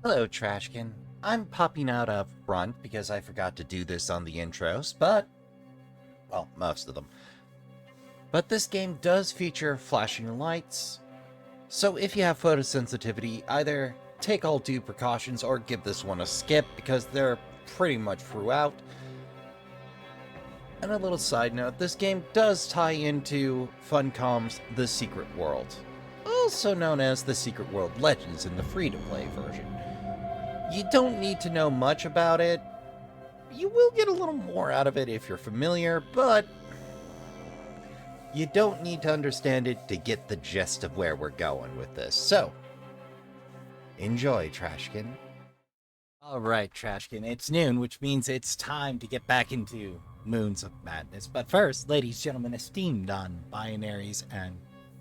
Hello, Trashkin. I'm popping out up front because I forgot to do this on the intros, but, well, most of them. But this game does feature flashing lights, so if you have photosensitivity, either take all due precautions or give this one a skip because they're pretty much throughout. And a little side note, this game does tie into Funcom's The Secret World, also known as The Secret World Legends in the free-to-play version. You don't need to know much about it. You will get a little more out of it if you're familiar, but you don't need to understand it to get the gist of where we're going with this. So, enjoy, Trashkin. Alright, Trashkin, it's noon, which means it's time to get back into Moons of Madness. But first, ladies, gentlemen, esteemed non-binaries and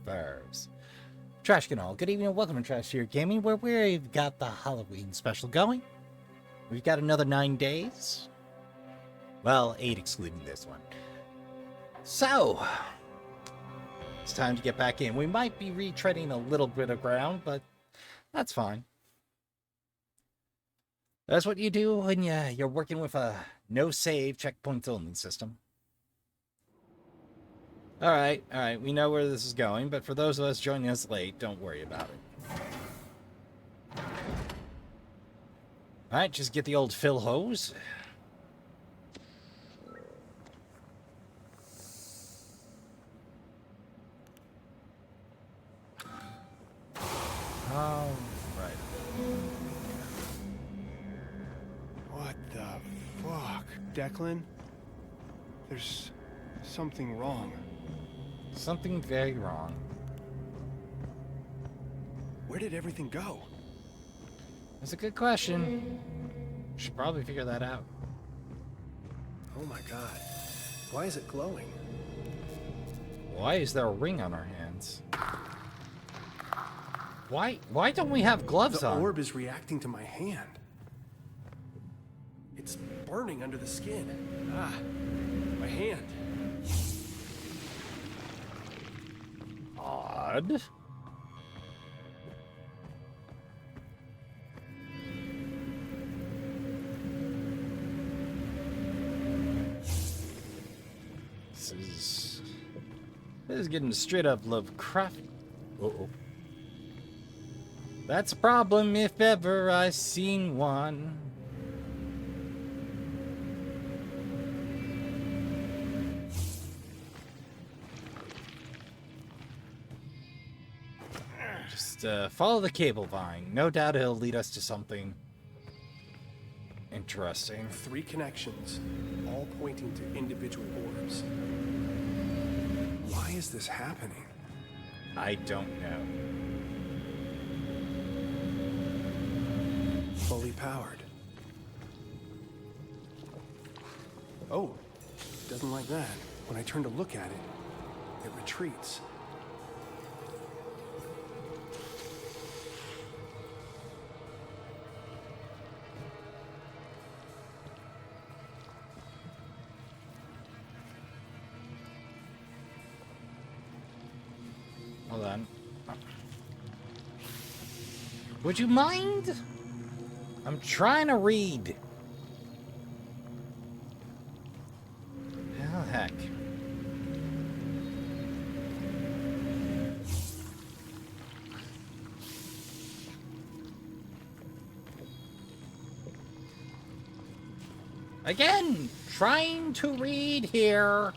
furs. Trashkin all, good evening and welcome to Trash Here Gaming, where we've got the Halloween special going. We've got another 9 days. Well, 8 excluding this one. So, it's time to get back in. We might be retreading a little bit of ground, but that's fine. That's what you do when you're working with a no-save checkpoints only system. Alright, we know where this is going, but for those of us joining us late, don't worry about it. Alright, just get the old fill hose. Alright. What the fuck? Declan? There's something wrong. Something very wrong. Where did everything go? That's a good question. Should probably figure that out. Oh my god. Why is it glowing? Why is there a ring on our hands? Why don't we have gloves on? The orb is reacting to my hand. It's burning under the skin. Ah, my hand. Odd. This is getting straight up Lovecraft. Uh-oh. That's a problem if ever I seen one. Just follow the cable vine. No doubt it'll lead us to something interesting. 3 connections, all pointing to individual orbs. Why is this happening? I don't know. Fully powered. Oh, doesn't like that. When I turn to look at it, it retreats. Hold on. Would you mind? I'm trying to read. Hell heck. Again, trying to read here.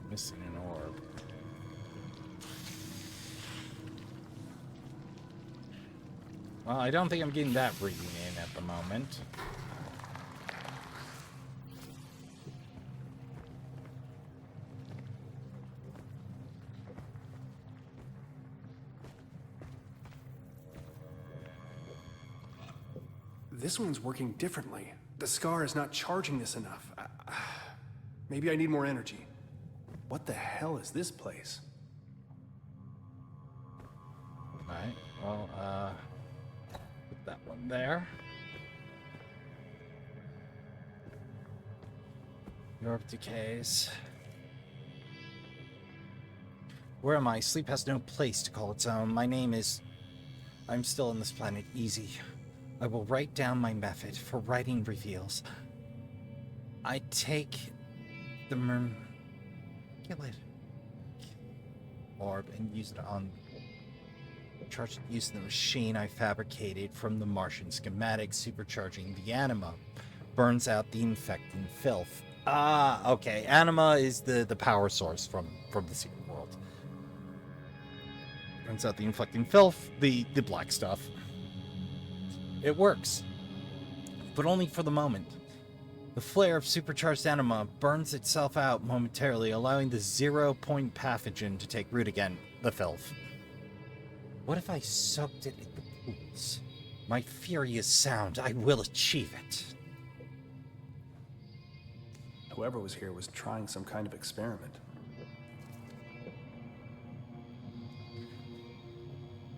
Missing an orb. Well, I don't think I'm getting that reading in at the moment. This one's working differently. The scar is not charging this enough. Maybe I need more energy. What the hell is this place? Alright, well, put that one there. Europe decays. Where am I? Sleep has no place to call its own. My name is... I'm still on this planet. Easy. I will write down my method for writing reveals. I take the orb and use it on... Use the machine I fabricated from the Martian schematic, supercharging the anima. Burns out the infecting filth. Ah, okay. Anima is the power source from the secret world. Burns out the infecting filth, the black stuff. It works. But only for the moment. The flare of supercharged anima burns itself out momentarily, allowing the 0-point pathogen to take root again, the filth. What if I soaked it in the pools? My fury is sound. I will achieve it. Whoever was here was trying some kind of experiment.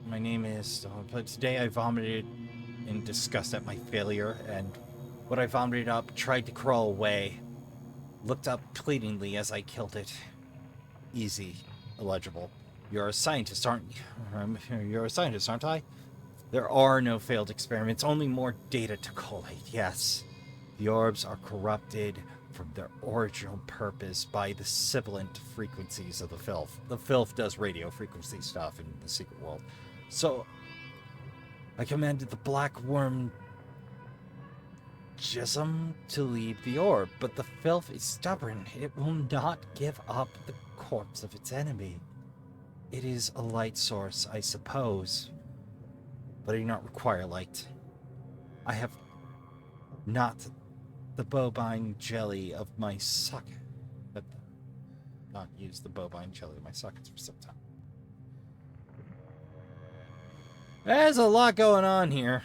My name is... but today I vomited in disgust at my failure, and what I vomited up tried to crawl away. Looked up pleadingly as I killed it. Easy. Illegible. You're a scientist, aren't you? You're a scientist, aren't I? There are no failed experiments, only more data to collate, yes. The orbs are corrupted from their original purpose by the sibilant frequencies of the filth. The filth does radio frequency stuff in the secret world. So, I commanded the black worm jism to leave the orb, but the filth is stubborn. It will not give up the corpse of its enemy. It is a light source, I suppose, but I do not require light. I have not the bovine jelly of my socket, but not used the bovine jelly of my sockets for some time. There's a lot going on here.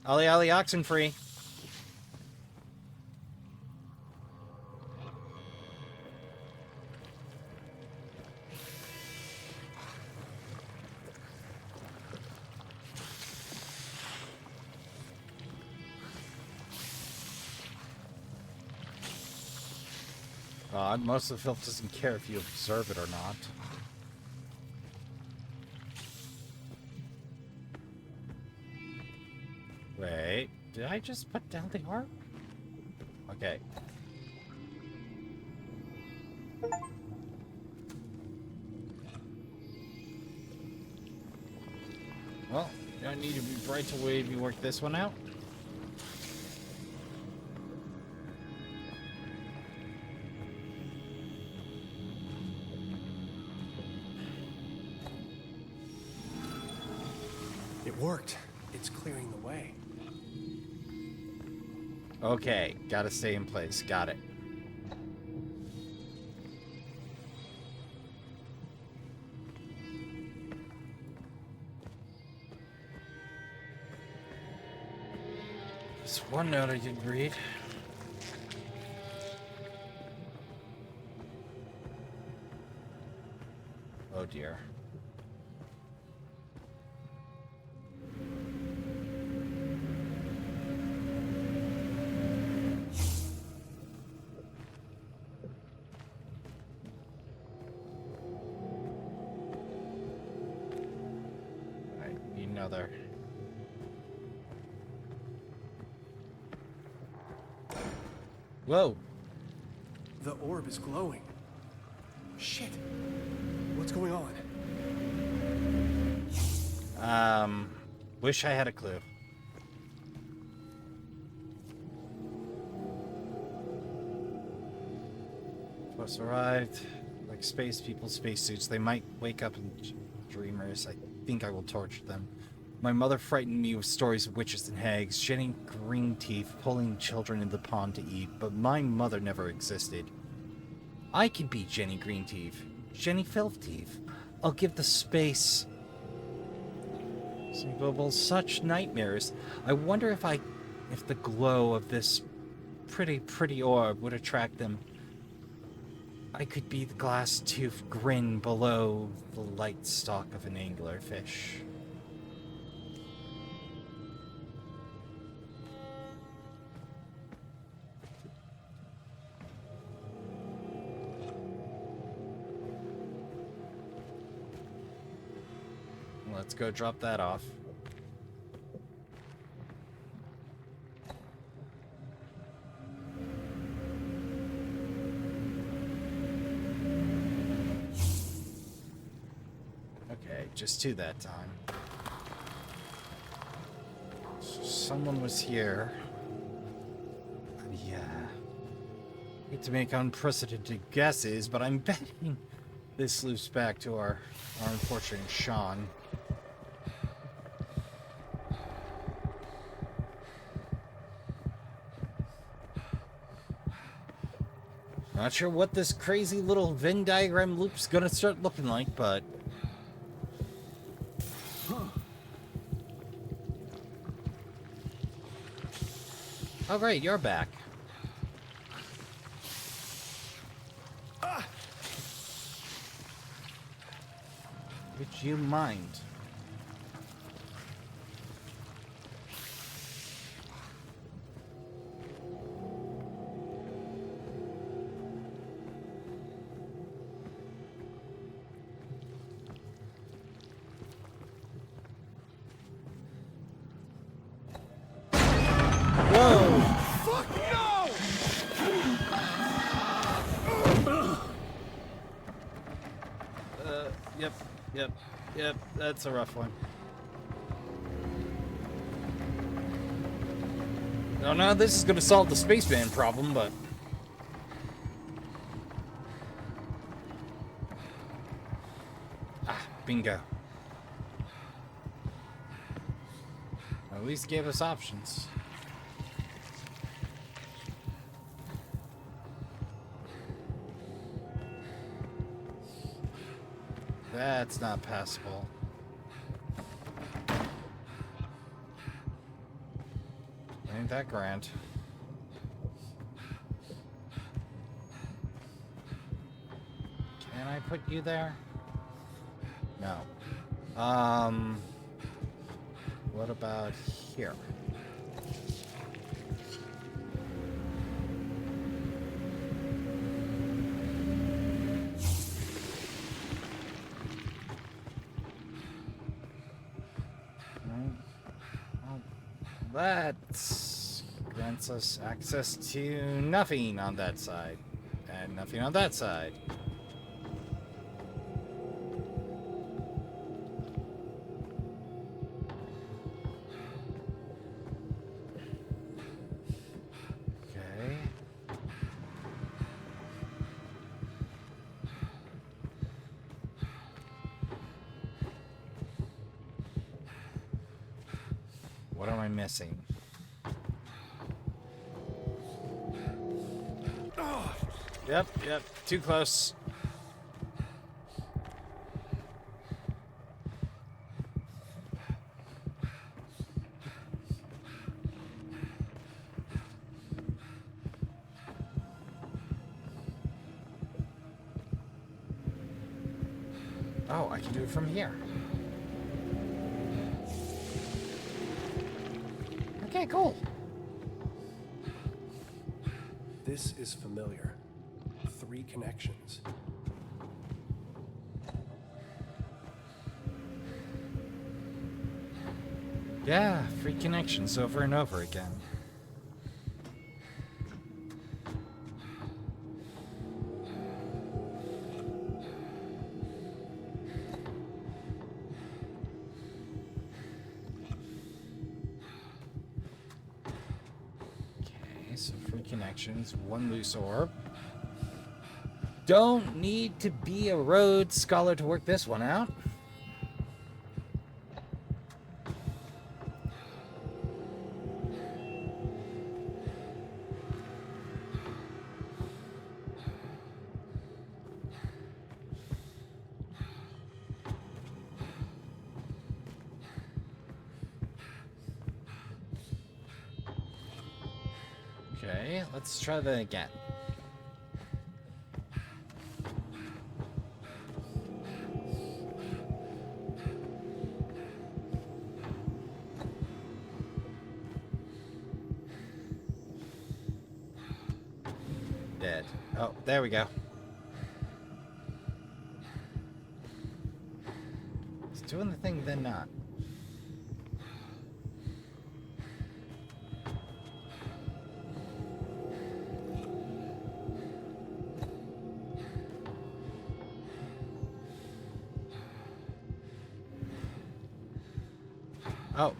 Ollie Ollie oxen free. Most of the filth doesn't care if you observe it or not. Wait, did I just put down the orb? Okay. Well, you don't need to be bright away if you work this one out. It worked. It's clearing the way. Okay, gotta stay in place. Got it. There's one note I didn't read. Oh dear. Another. Whoa. The orb is glowing. Shit. What's going on? Wish I had a clue. Plus arrived. Like space people, spacesuits. They might wake up in dreamers. I think I will torture them. My mother frightened me with stories of witches and hags, Jenny Greenteeth pulling children in the pond to eat, but my mother never existed. I could be Jenny Greenteeth, Jenny Filthteeth. I'll give the space people such nightmares. I wonder if the glow of this pretty orb would attract them. I could be the glass-toothed grin below the light stalk of an anglerfish. let's go drop that off. Okay, just two that time. So someone was here. Yeah. Hate to make unprecedented guesses, but I'm betting this loops back to our unfortunate Sean. Not sure what this crazy little Venn diagram loop's gonna start looking like, but... Oh great, you're back. Would you mind? Whoa! Fuck no! Yep, that's a rough one. Don't know how this is gonna solve the spaceman problem, but... Ah, bingo. At least gave us options. That's not passable. Ain't that grand. Can I put you there? No. What about here? That grants us access to nothing on that side, and nothing on that side. Okay. What am I missing? Yep, too close. Oh, I can do it from here. Okay, cool. This is familiar. 3 connections. Yeah, free connections over and over again. Okay, so free connections, 1 loose orb. Don't need to be a Rhodes Scholar to work this one out. Okay, let's try that again. Dead. Oh, there we go. It's doing the thing, then not. Oh.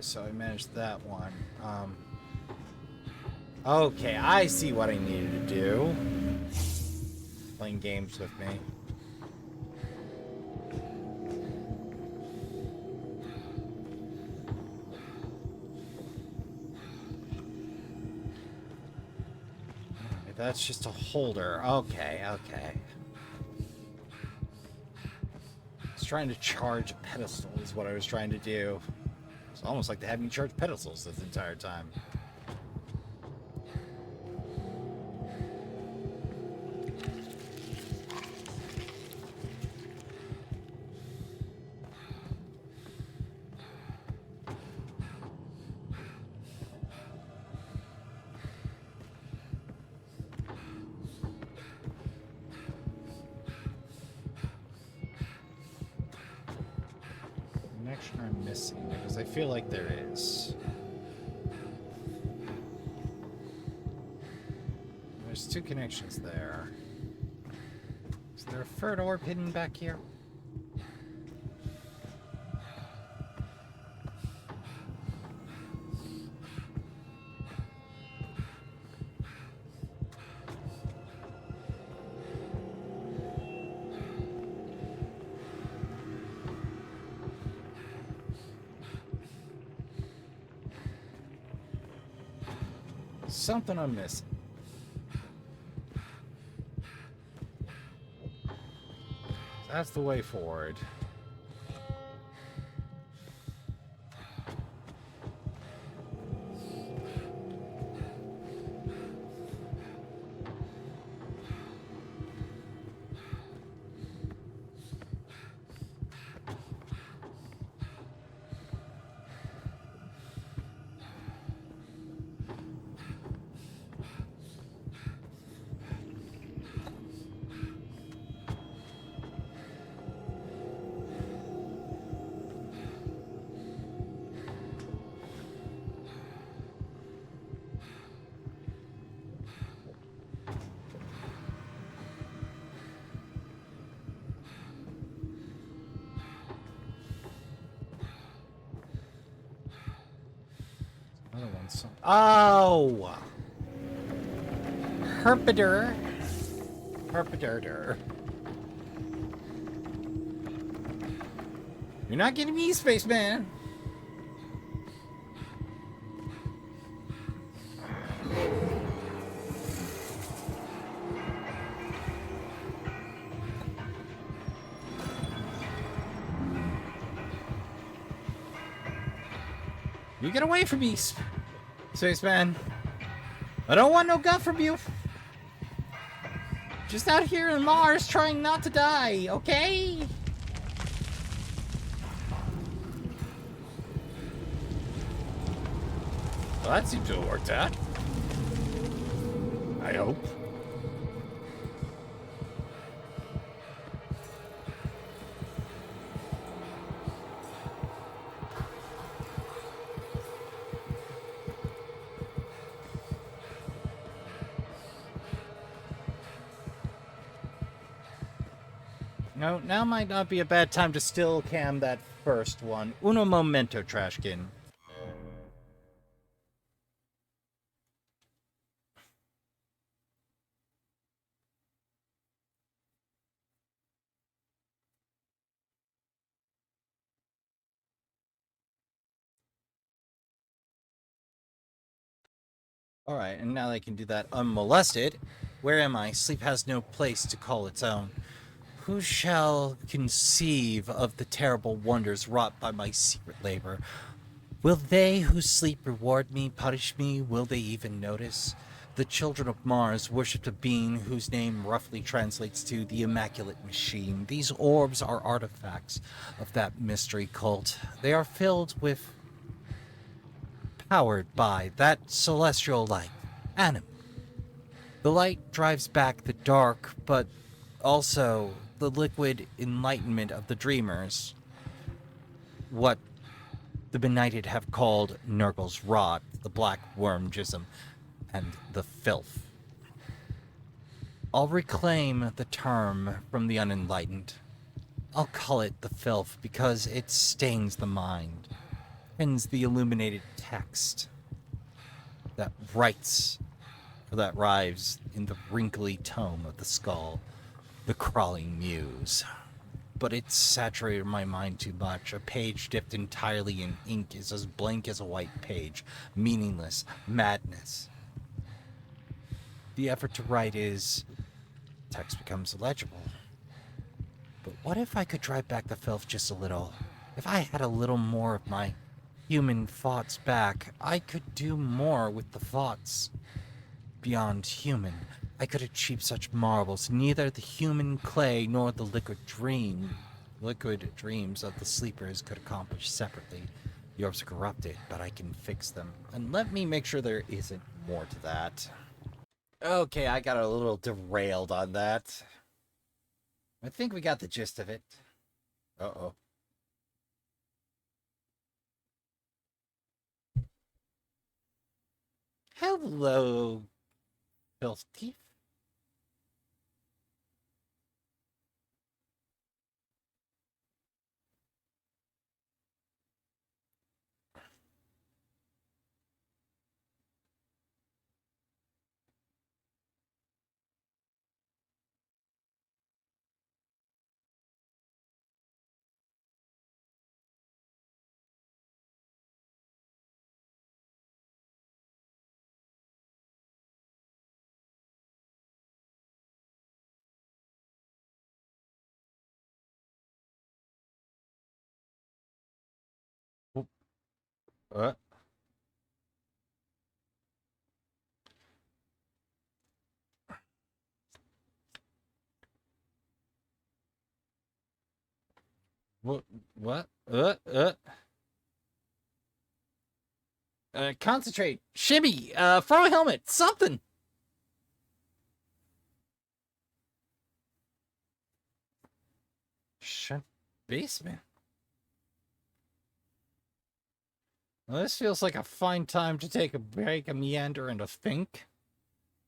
So I managed that one. Okay, I see what I needed to do. Playing games with me. That's just a holder. Okay, okay. I was trying to charge a pedestal is what I was trying to do. It's almost like they had me charge pedestals this entire time. Connection I'm missing because I feel like there is. There's two connections there. Is there a third orb hidden back here? Something I'm missing. That's the way forward. Another one. Oh! Herpider. Herpider. You're not getting me, spaceman. You get away from me, spaceman. I don't want no gun from you. Just out here in Mars trying not to die, okay? Well, that seems to have worked out. I hope. No, now might not be a bad time to still cam that first one. Uno momento, Trashkin. Alright, and now I can do that unmolested. Where am I? Sleep has no place to call its own. Who shall conceive of the terrible wonders wrought by my secret labor? Will they who sleep reward me, punish me? Will they even notice? The children of Mars worshipped a being whose name roughly translates to the Immaculate Machine. These orbs are artifacts of that mystery cult. They are filled with, powered by that celestial light, anim. The light drives back the dark, but also the liquid enlightenment of the dreamers, what the benighted have called Nurgle's rot, the black worm jism, and the filth. I'll reclaim the term from the unenlightened. I'll call it the filth because it stains the mind, pins the illuminated text that writes, or that rives in the wrinkly tome of the skull, the crawling muse. But it's saturated my mind too much. A page dipped entirely in ink is as blank as a white page, meaningless, madness. The effort to write is, text becomes illegible. But what if I could drive back the filth just a little? If I had a little more of my human thoughts back, I could do more with the thoughts. Beyond human, I could achieve such marvels neither the human clay nor the liquid dreams of the sleepers could accomplish separately. The orbs are corrupted, but I can fix them. And let me make sure there isn't more to that. Okay, I got a little derailed on that. I think we got the gist of it. Uh-oh. Hello, Filth Teeth. What? What? What? Concentrate. Shimmy. Throw a helmet. Something. Shut basement. Well, this feels like a fine time to take a break, a meander, and a think.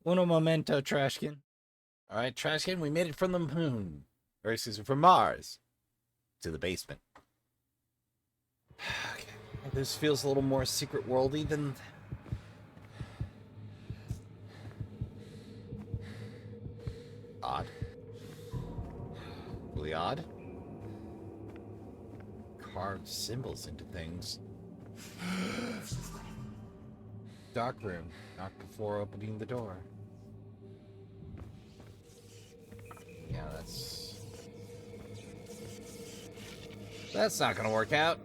Uno momento, Trashkin. All right, Trashkin, we made it from the moon. Or excuse me, from Mars to the basement. Okay. This feels a little more secret worldy than... Odd. Really odd. Carved symbols into things. Dark room. Knock before opening the door. Yeah, that's not gonna work out.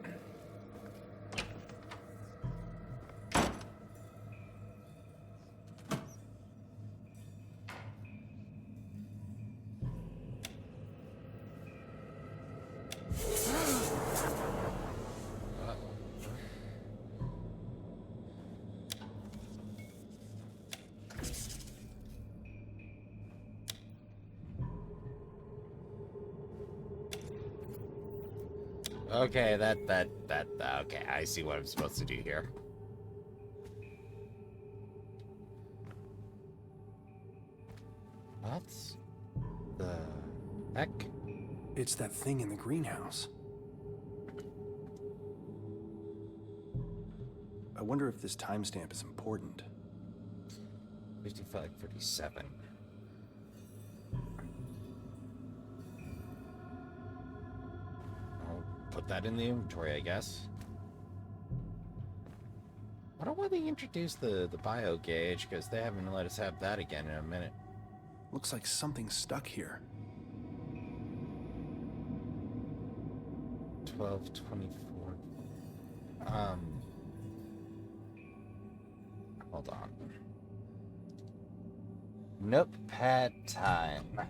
Okay, okay, I see what I'm supposed to do here. What the heck? It's that thing in the greenhouse. I wonder if this timestamp is important. 55:37. I'll put that in the inventory, I guess. I don't know why they introduced the bio gauge, because they haven't let us have that again in a minute. Looks like something's stuck here. 12:24. Hold on. Notepad time.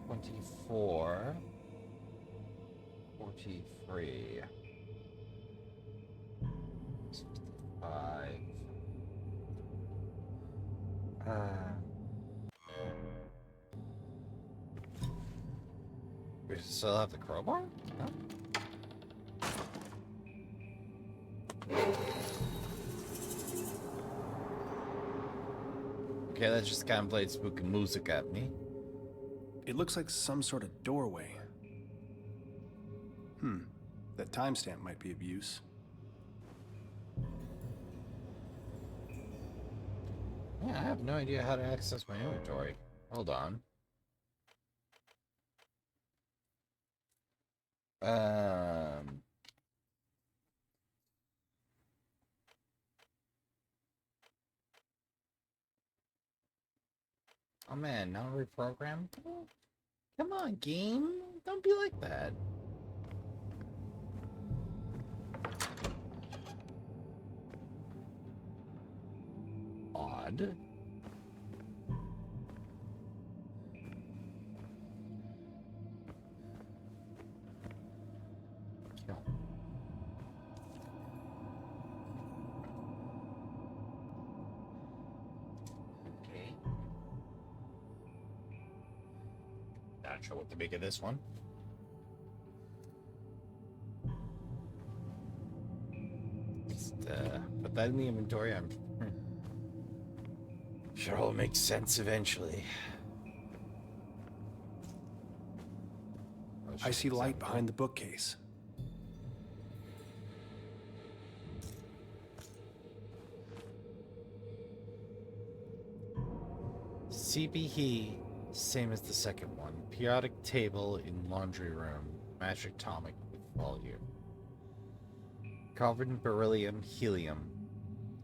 24, 43, 65, We still have the crowbar? No? Okay, that just kind of played spooky music at me. It looks like some sort of doorway. That timestamp might be of use. Yeah, I have no idea how to access my inventory. Hold on. Oh man, now reprogram? Come on, game. Don't be like that. Odd. Kill. Okay. Not sure what to make of this one. Just put that in the inventory. I'm sure it'll make sense eventually. I see light behind the bookcase. CBE, same as the second one. Periodic table in laundry room. Magic atomic volume. Carbon, beryllium, helium.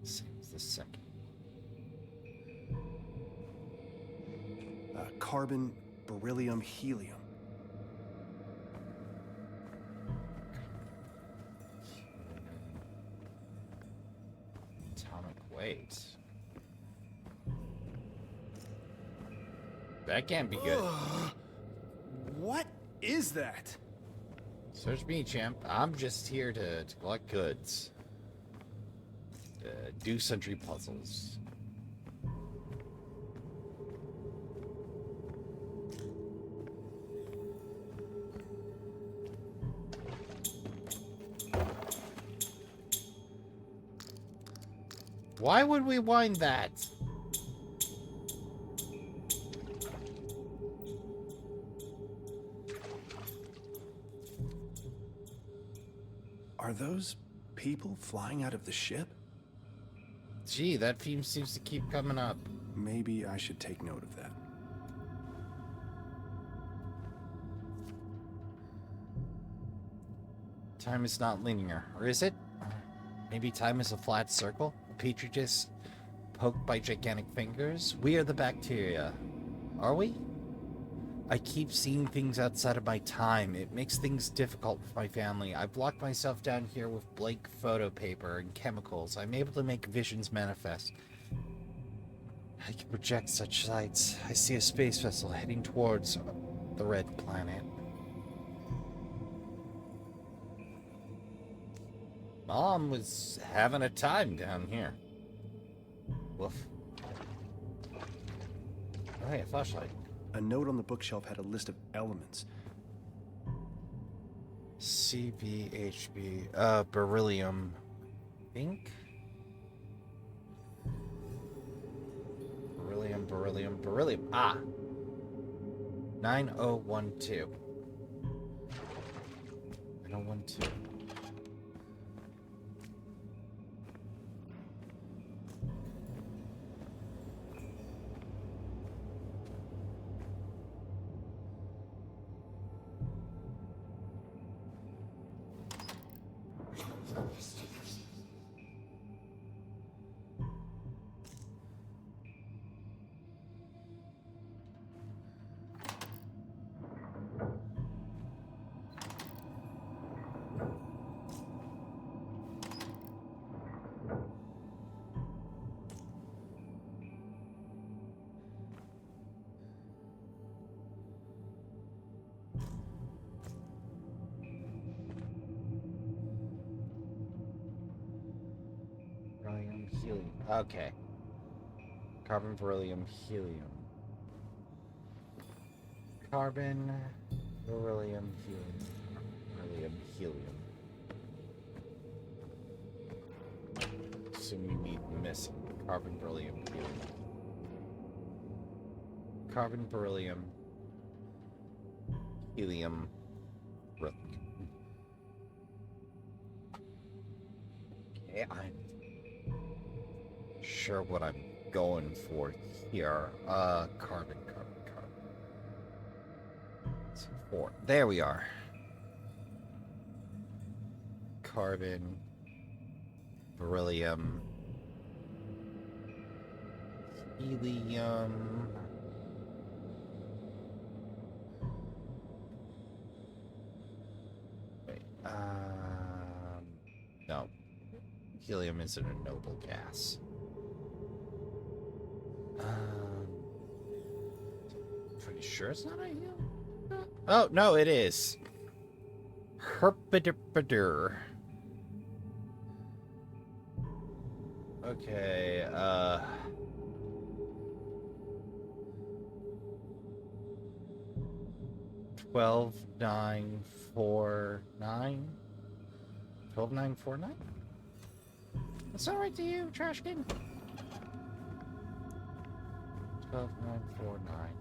Same as the second. Carbon, beryllium, helium. Atomic weight. That can't be good. What is that? Search me, champ. I'm just here to collect goods. Do sundry puzzles. Why would we wind that? Are those people flying out of the ship? Gee, that theme seems to keep coming up. Maybe I should take note of that. Time is not linear, or is it? Maybe time is a flat circle? A petri dish poked by gigantic fingers? We are the bacteria. Are we? I keep seeing things outside of my time. It makes things difficult for my family. I've locked myself down here with blank photo paper and chemicals. I'm able to make visions manifest. I can project such sights. I see a space vessel heading towards the red planet. Mom was having a time down here. Woof. Oh, hey, a flashlight. A note on the bookshelf had a list of elements. CBHB, beryllium. Ink? Beryllium. Ah! 9012. 9012. Helium. Okay. Carbon, beryllium, helium. Carbon, beryllium, helium. Beryllium, helium. So we need missing carbon, beryllium, helium. Carbon, beryllium, helium, beryllium. Okay, I'm sure what I'm going for here. Carbon. So 4. There we are. Carbon, beryllium, helium. Wait, no. Helium isn't a noble gas. Pretty sure it's not a helium. Oh, no, it is. Herpidipidir. Okay, 12949. 12949? That's not right to you, Trashkin. 12949.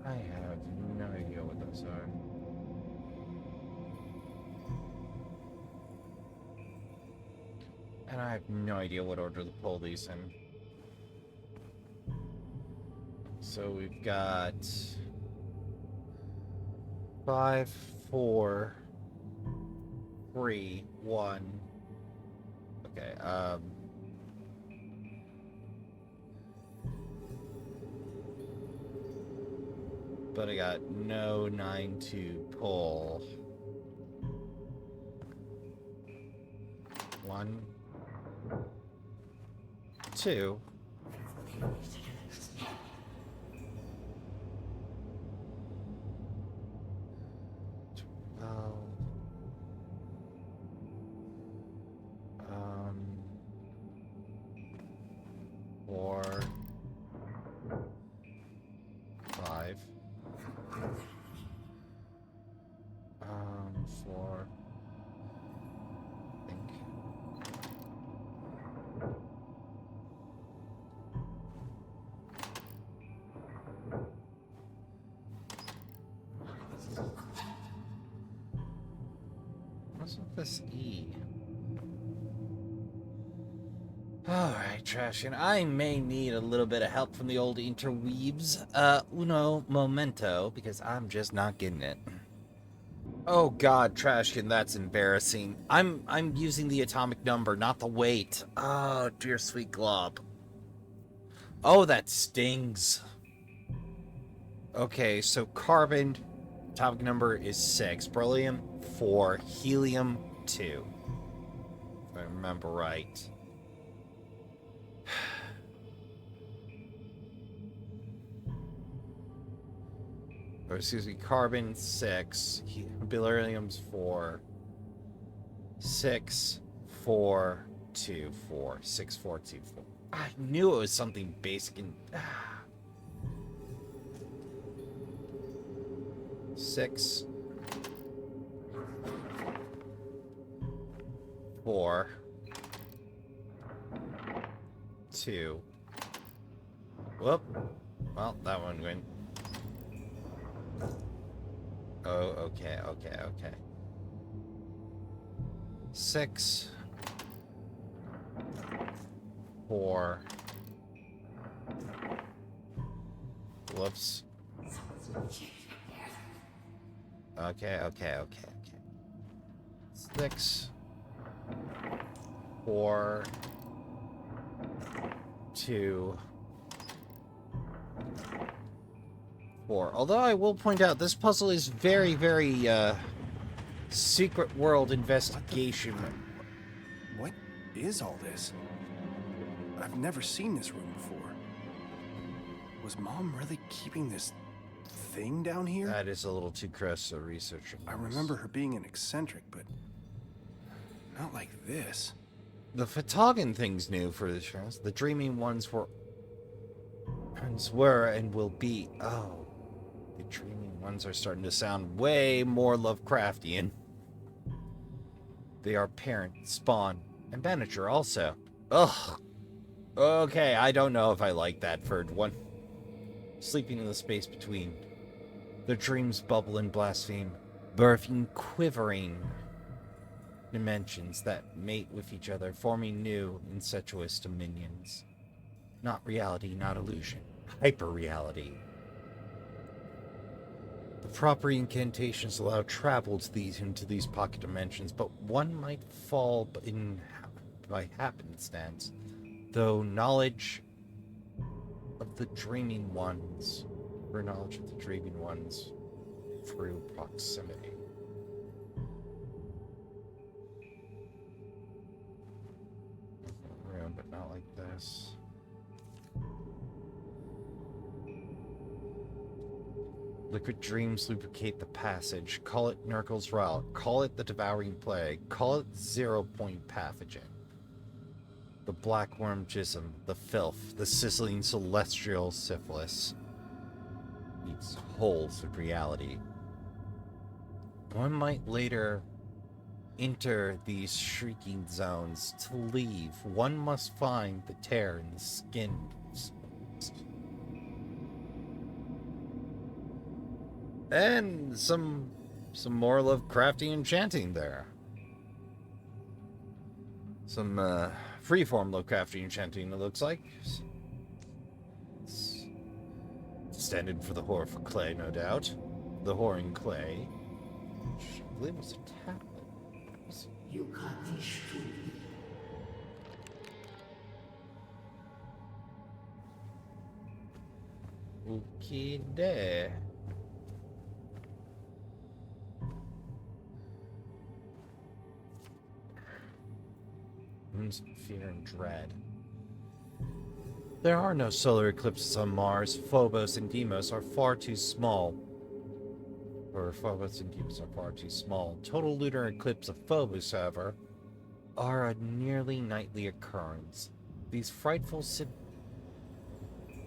I have no idea what those are. And I have no idea what order to pull these in. So we've got 5, 4, 3, 1. Okay, but I got no 9 to pull. 1, 2. 12. 4, 5. 4. I think. What's with this E? Alright, Trashkin. I may need a little bit of help from the old interweaves. Uno momento, because I'm just not getting it. Oh god, Trashkin, that's embarrassing. I'm using the atomic number, not the weight. Oh, dear sweet glob. Oh, that stings. Okay, so carbon, atomic number is 6. Beryllium, 4. Helium, 2. If I remember right. Or excuse me, carbon 6, beryllium's 4, 6, 4, 2, 4, 6, 4, 2, 4. I knew it was something basic and 6, 4, 2. Whoop. Well, that one went. Oh, okay. 6, 4. Whoops. Okay. 6, 4, 2, before. Although I will point out, this puzzle is very, very, secret world investigation. What is all this? I've never seen this room before. Was Mom really keeping this thing down here? That is a little too close to research. I remember her being an eccentric, but not like this. The Photosenstivity thing's new for the shows. The dreaming ones were and will be. Oh, the dreaming ones are starting to sound way more Lovecraftian. They are parent, spawn, and manager also. Ugh. Okay, I don't know if I like that third one. Sleeping in the space between. The dreams bubble and blaspheme, birthing quivering dimensions that mate with each other, forming new incestuous dominions. Not reality, not illusion. Hyper-reality. The proper incantations allow travel to into these pocket dimensions, but one might fall in by happenstance, though knowledge of the dreaming ones, or knowledge of the dreaming ones through proximity. Room, but not like this. Liquid dreams lubricate the passage. Call it Nurkle's route. Call it the devouring plague. Call it 0-point pathogen. The black worm jism, the filth, the sizzling celestial syphilis. Eats holes of reality. One might later enter these shrieking zones. To leave, one must find the tear in the skin. And some more Lovecraftian chanting there. Some freeform Lovecraftian chanting, it looks like. It's standing for the horror for clay, no doubt. The whoring clay. Which I believe was a tablet. Okay, there. Fear and dread. There are no solar eclipses on Mars. Phobos and Deimos are far too small. Total lunar eclipse of Phobos, however, are a nearly nightly occurrence. These frightful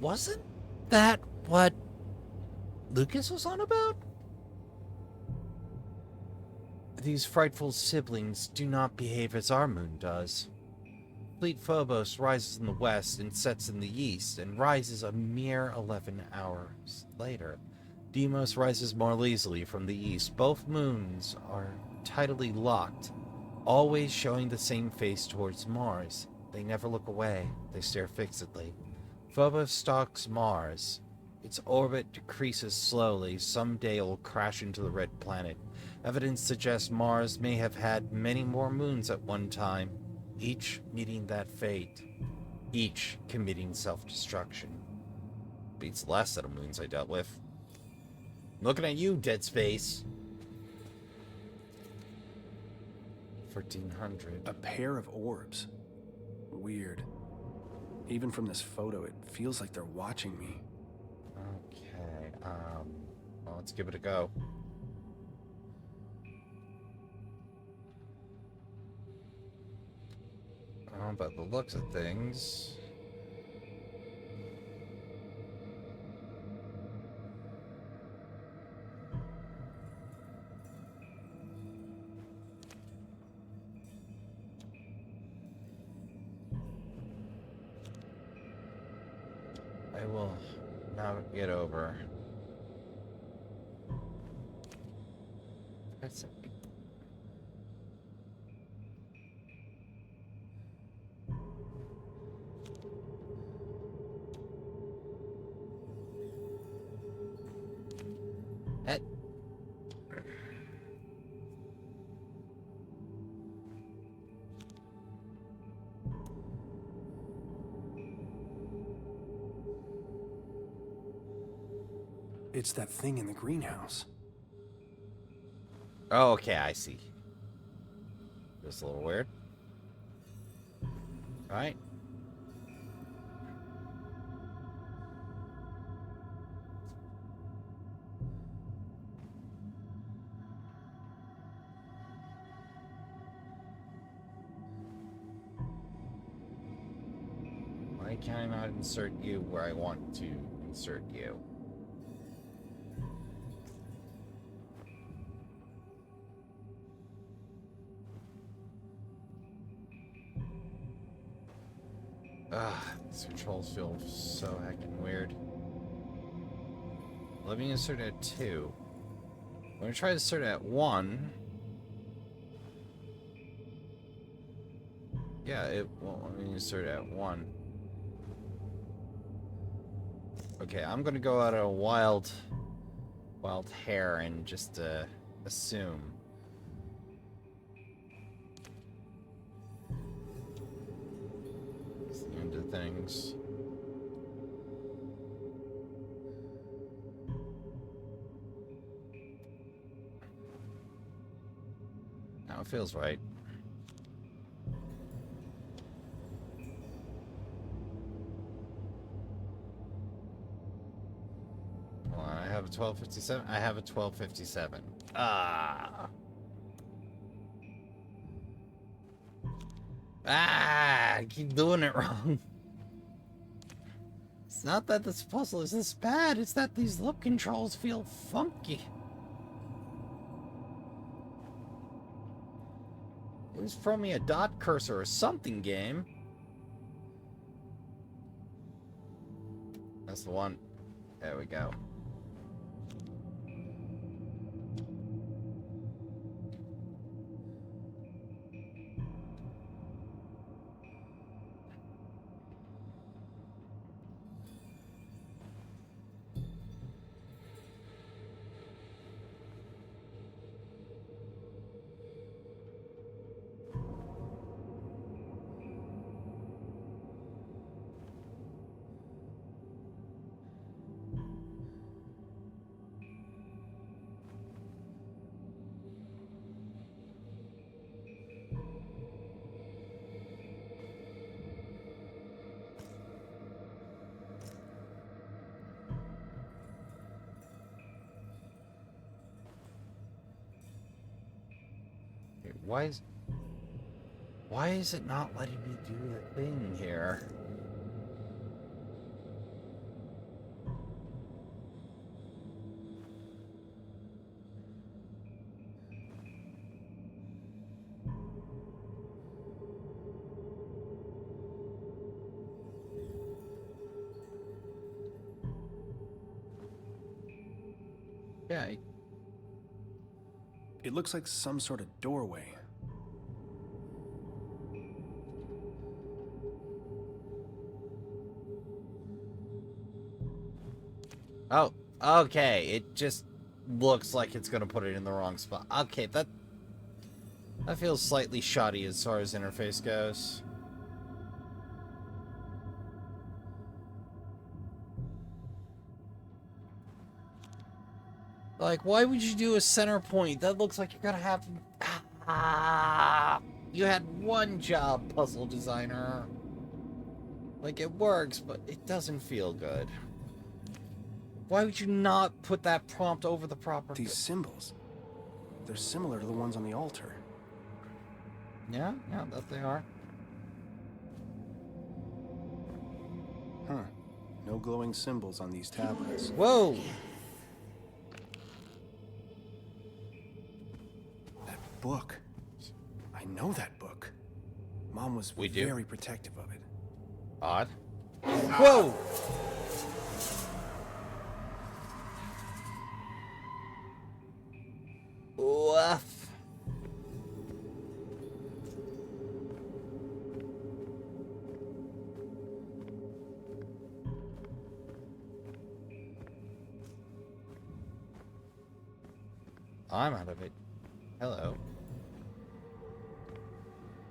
Wasn't that what Lucas was on about? These frightful siblings do not behave as our moon does. Fleet Phobos rises in the west and sets in the east, and rises a mere 11 hours later. Deimos rises more easily from the east. Both moons are tidally locked, always showing the same face towards Mars. They never look away, they stare fixedly. Phobos stalks Mars. Its orbit decreases slowly. Someday it will crash into the red planet. Evidence suggests Mars may have had many more moons at one time, each meeting that fate, each committing self-destruction. Beats the last set of moons I dealt with. Looking at you, Dead Space. 1300. A pair of orbs. Weird. Even from this photo, it feels like they're watching me. Okay, well, let's give it a go. By the looks of things... I will navigate over. That's it. It's that thing in the greenhouse. Oh, okay, I see. Just a little weird. Right? Why can I not insert you where I want to insert you? Ugh, these controls feel so heckin' weird. Let me insert at 2. I'm gonna try to insert at 1. Yeah, it won't let me insert at 1. Okay, I'm gonna go out a wild hair and just assume. It's the end of things. Now it feels right. Hold on, I have a 1257. I have a 1257. Ah. I keep doing it wrong. It's not that this puzzle is this bad, it's that these look controls feel funky. At least throw me a dot cursor or something, game. That's the one. There we go. Okay, why is it not letting me do the thing here? Yeah, It looks like some sort of doorway. oh, okay. It just looks like it's gonna put it in the wrong spot. Okay, that feels slightly shoddy as far as interface goes. Like, why would you do a center point? That looks like you're gonna have... Ah, you had one job, puzzle designer. Like, it works, but it doesn't feel good. Why would you not put that prompt over the proper... These symbols, they're similar to the ones on the altar. Yeah, that they are. Huh. No glowing symbols on these tablets. Whoa! That book. I know that book. Mom was We do? very protective of it. Odd. Whoa! Woof. I'm out of it. Hello.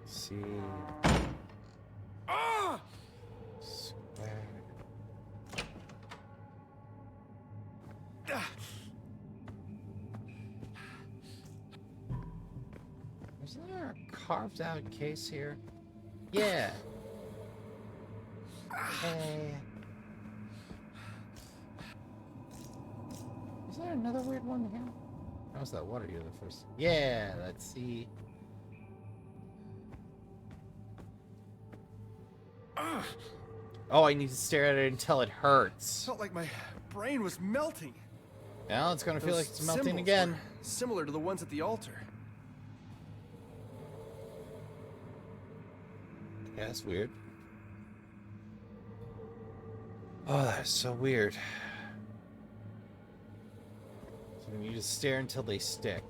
See. Square. Isn't there a carved out case here? Yeah. Hey. Is there another weird one here? How's that water here the first? Yeah, let's see. Oh, I need to stare at it until it hurts. Felt like my brain was melting. Now it's gonna feel like Those it's melting symbols again. were similar to the ones at the altar. Yeah, that's weird. Oh, that's so weird. So you just stare until they stick.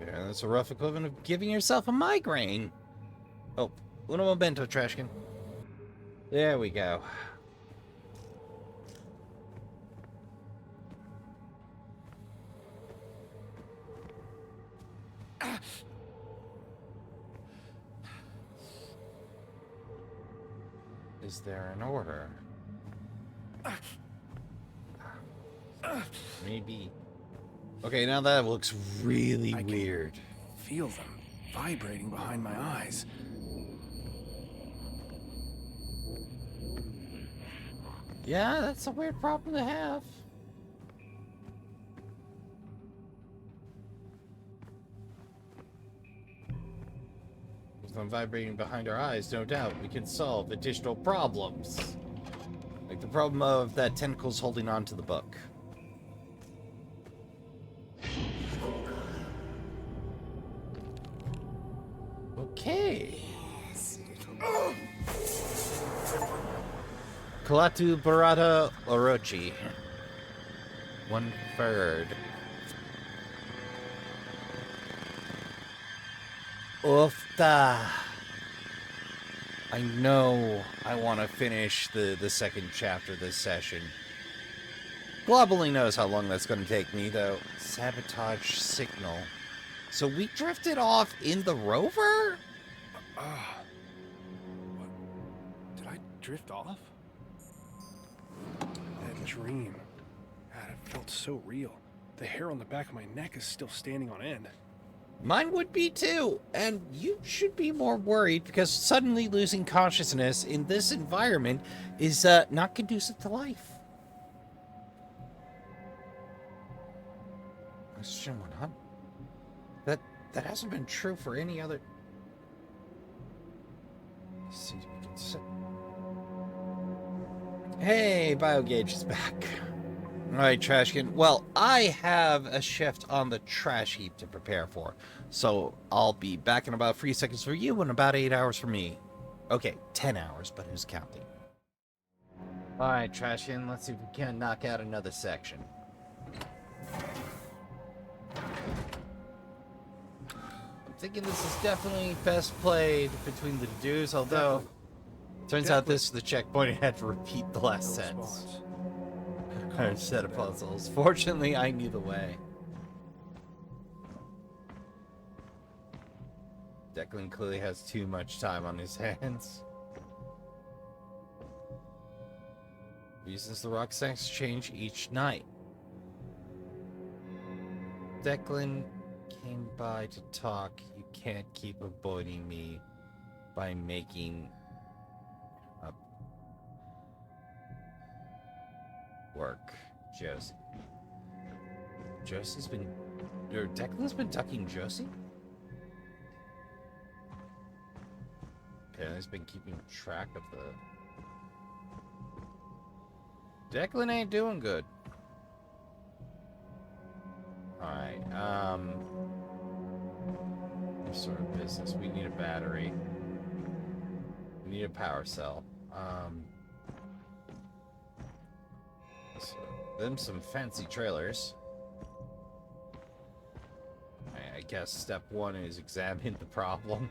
Yeah, that's a rough equivalent of giving yourself a migraine. Oh, uno momento, Trashkin. There we go. Is there an order? Maybe. Okay, now that looks really I can weird. feel them vibrating behind my eyes. Yeah, that's a weird problem to have. With them vibrating behind our eyes, no doubt, we can solve additional problems. Like the problem of that tentacle's holding on to the book. Okay. Kalatu Barata Orochi. 1/3. Oofta. I know I want to finish the second chapter this session. Globally knows how long that's going to take me, though. Sabotage signal. So we drifted off in the rover? What? Did I drift off? That dream. God, it felt so real. The hair on the back of my neck is still standing on end. Mine would be too, and you should be more worried because suddenly losing consciousness in this environment is not conducive to life. Question 100. That hasn't been true for any other. Let's see if we can sit. Hey, BioGauge is back. All right, Trashkin. Well, I have a shift on the trash heap to prepare for, so I'll be back in about 3 seconds for you and about 8 hours for me. Okay, 10 hours, but who's counting? All right, Trashkin. Let's see if we can knock out another section. I'm thinking this is definitely best played between the dudes, although turns out this is the checkpoint and had to repeat the last sentence. Hard set of puzzles. Fortunately, I knew the way. Declan clearly has too much time on his hands. Reasons the rock stacks change each night. Declan came by to talk. You can't keep avoiding me by making up work, Josie. Josie's been... or Declan's been ducking Josie? Apparently he's been keeping track of the... Declan ain't doing good. Alright, what sort of business? We need a battery. We need a power cell. So, them some fancy trailers. I guess step 1 is examine the problem.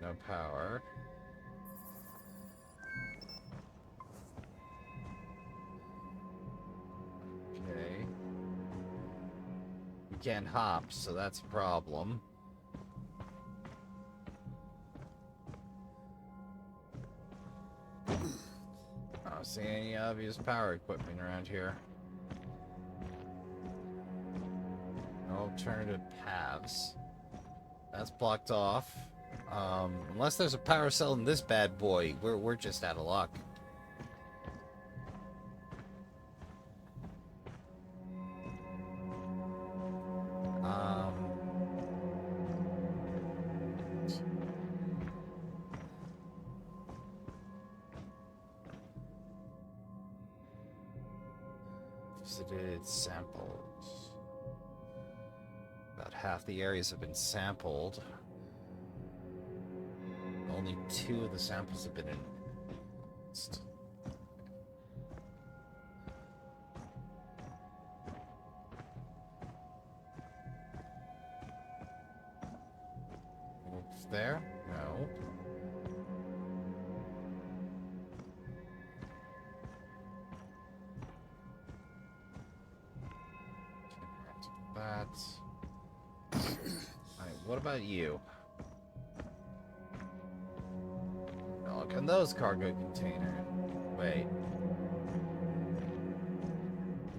No power. Okay. We can't hop, so that's a problem. I don't see any obvious power equipment around here. No alternative paths. That's blocked off. Unless there's a power cell in this bad boy, we're just out of luck. Visited samples. About half the areas have been sampled. Only 2 of the samples have been in. There? No. That. Alright, what about you? Now look in those cargo containers. Wait.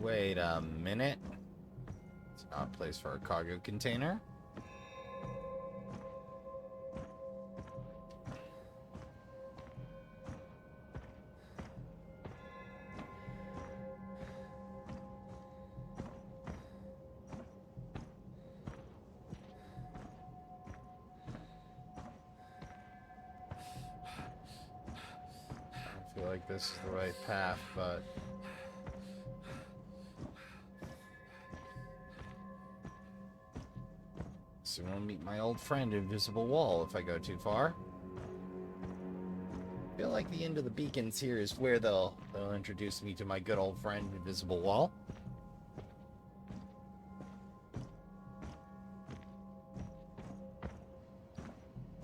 Wait a minute. It's not a place for a cargo container. I feel like this is the right path, but soon I'll meet my old friend Invisible Wall if I go too far. I feel like the end of the beacons here is where they'll introduce me to my good old friend Invisible Wall.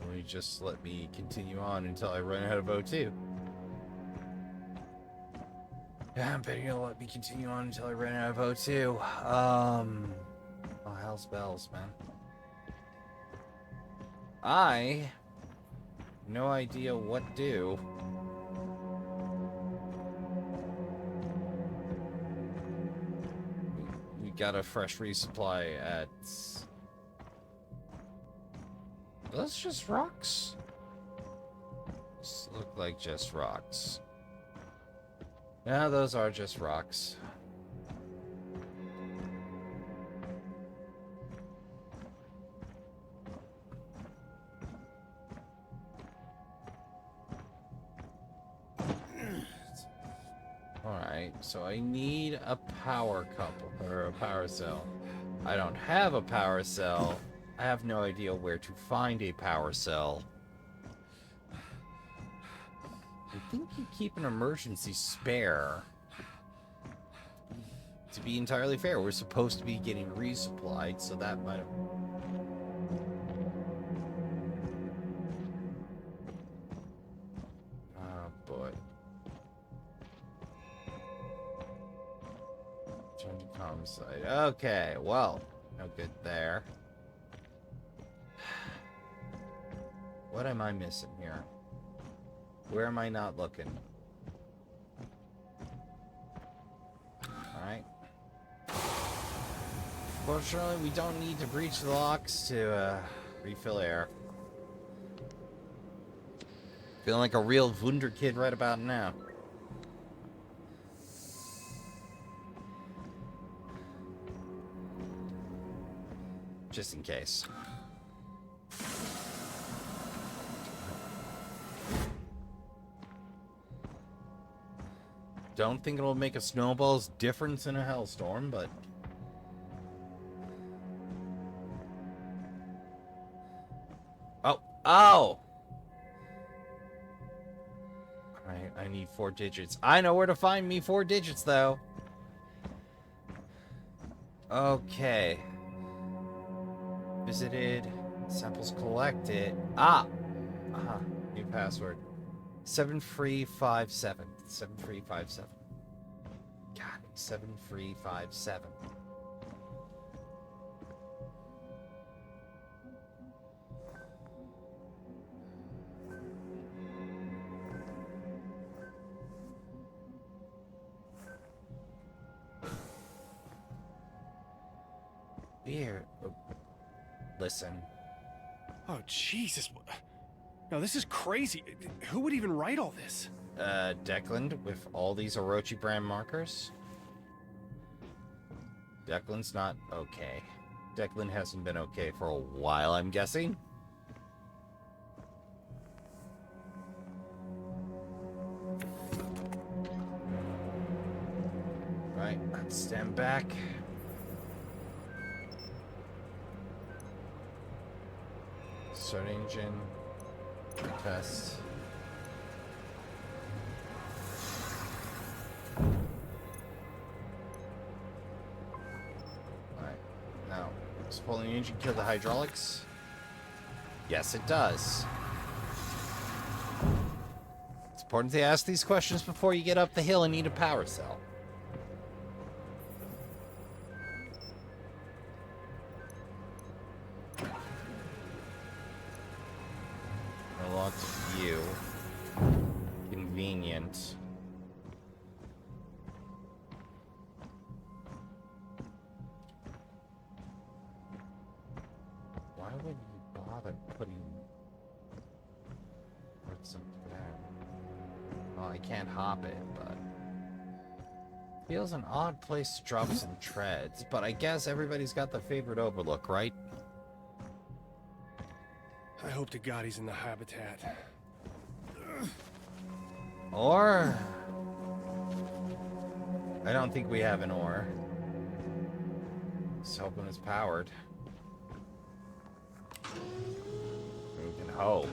Will you just let me continue on until I run out of O2? Yeah, I'm betting you'll let me continue on until I run out of O2. Oh, hell's bells, man. I no idea what to do. We got a fresh resupply at. Those just rocks? Those look like just rocks. Yeah, those are just rocks. Alright, so I need a power couple, or a power cell. I don't have a power cell. I have no idea where to find a power cell. I think you keep an emergency spare. To be entirely fair, we're supposed to be getting resupplied, so that might have... Oh, boy. Change of comm site. Okay, well, no good there. What am I missing here? Where am I not looking? Alright. Fortunately, we don't need to breach the locks to refill air. Feeling like a real Wunderkid right about now. Just in case. Don't think it'll make a snowball's difference in a hellstorm, but... Oh! Oh! I need 4 digits. I know where to find me 4 digits, though. Okay. Visited. Samples collected. Ah! New password. 7357. 7357. God, 7357. Weird. Listen. Oh, Jesus. No, this is crazy. Who would even write all this? Declan with all these Orochi brand markers. Declan's not okay. Declan hasn't been okay for a while, I'm guessing. Right, let's stand back. Start engine. Test. Alright, now, does pulling the engine kill the hydraulics? Yes, it does. It's important to ask these questions before you get up the hill and need a power cell. Unlocked view. Convenient. Why would you bother putting some there? Well, I can't hop it, but feels an odd place to drop some treads. But I guess everybody's got the favorite overlook, right? I hope to God he's in the habitat. Or I don't think we have an ore. Just hoping it's powered. We can hope.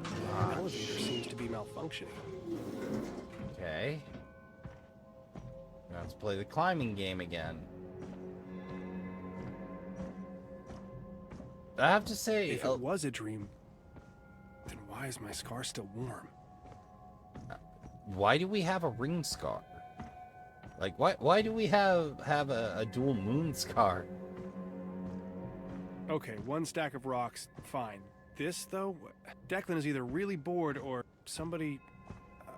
The elevator seems to be malfunctioning. Okay. Now let's play the climbing game again. I have to say, If it was a dream, then why is my scar still warm? why do we have a ring scar? Like, why do we have a dual moon scar? Okay, one stack of rocks, fine. This, though, Declan is either really bored or somebody...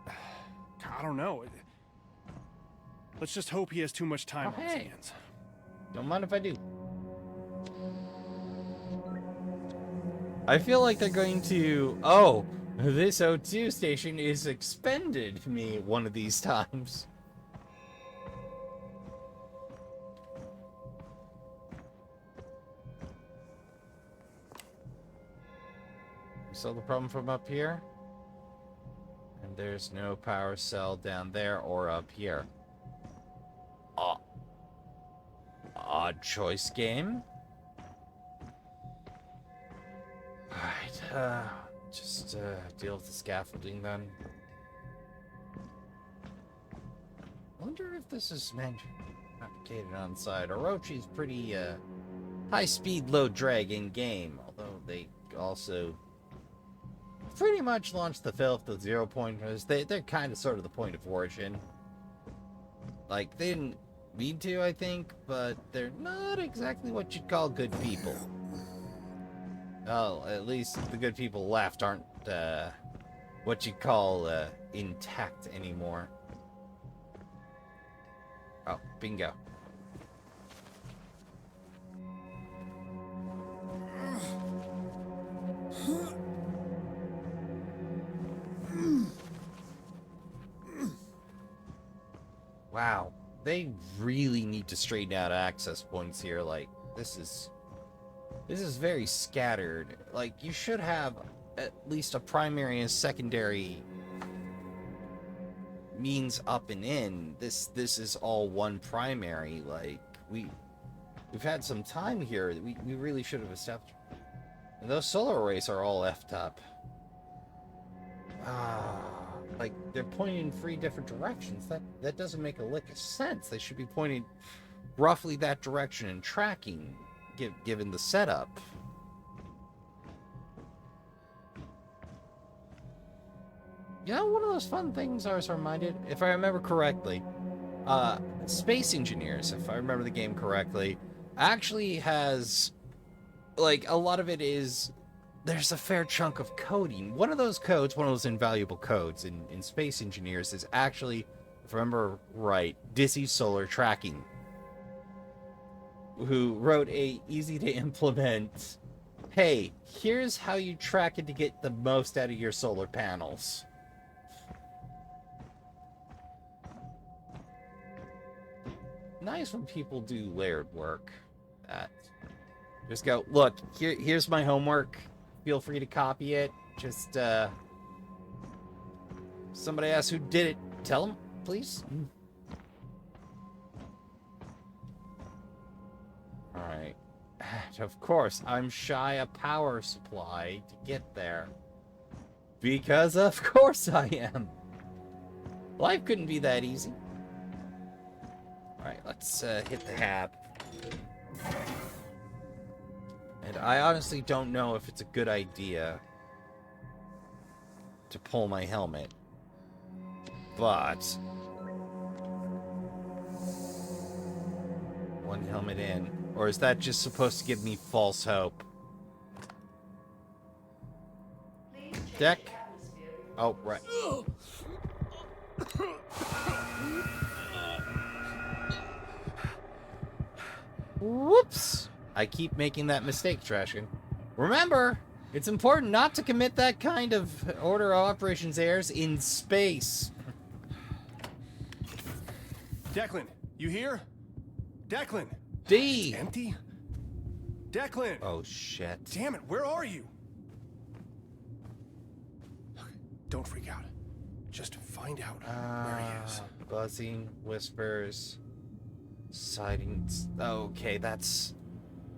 I don't know. Let's just hope he has too much time on his hands. Don't mind if I do. I feel like they're going to... Oh, this O2 station is expended me one of these times. We solve the problem from up here. And there's no power cell down there or up here. Odd choice game. Alright, just deal with the scaffolding then. I wonder if this is navigated on side. Orochi's pretty high speed, low drag in game, although they also pretty much launched the filth of 0 pointers. They're kind of sort of the point of origin. Like, they didn't mean to, I think, but they're not exactly what you'd call good people. Well, at least the good people left aren't what you'd call intact anymore. Oh, bingo. Wow, they really need to straighten out access points here. Like, this is very scattered. Like, you should have at least a primary and secondary means up and in. This is all one primary. Like, we've had some time here. We really should have established. And those solar arrays are all effed up. Like, they're pointing in 3 different directions. That doesn't make a lick of sense. They should be pointing roughly that direction and tracking, given the setup. You know, one of those fun things I was reminded, if I remember correctly, Space Engineers, if I remember the game correctly, actually has, like, a lot of it is, there's a fair chunk of coding. One of those codes, one of those invaluable codes in Space Engineers is actually, if I remember right, Dizzy Solar Tracking, who wrote a easy to implement, hey, here's how you track it to get the most out of your solar panels. Nice when people do layered work. Just go, look, here's my homework. Feel free to copy it. Just, somebody asks who did it. Tell them, please. Alright. Of course, I'm shy a power supply to get there. Because of course I am. Life couldn't be that easy. Alright, let's hit the hab. And I honestly don't know if it's a good idea to pull my helmet. But one helmet in. Or is that just supposed to give me false hope? Deck? Oh, right. Whoops! I keep making that mistake, Trashkin. Remember, it's important not to commit that kind of order of operations errors in space. Declan, you here? Declan! D! It's empty? Declan! Oh, shit. Damn it, where are you? Okay, don't freak out. Just find out where he is. Buzzing, whispers, sightings. Okay, that's...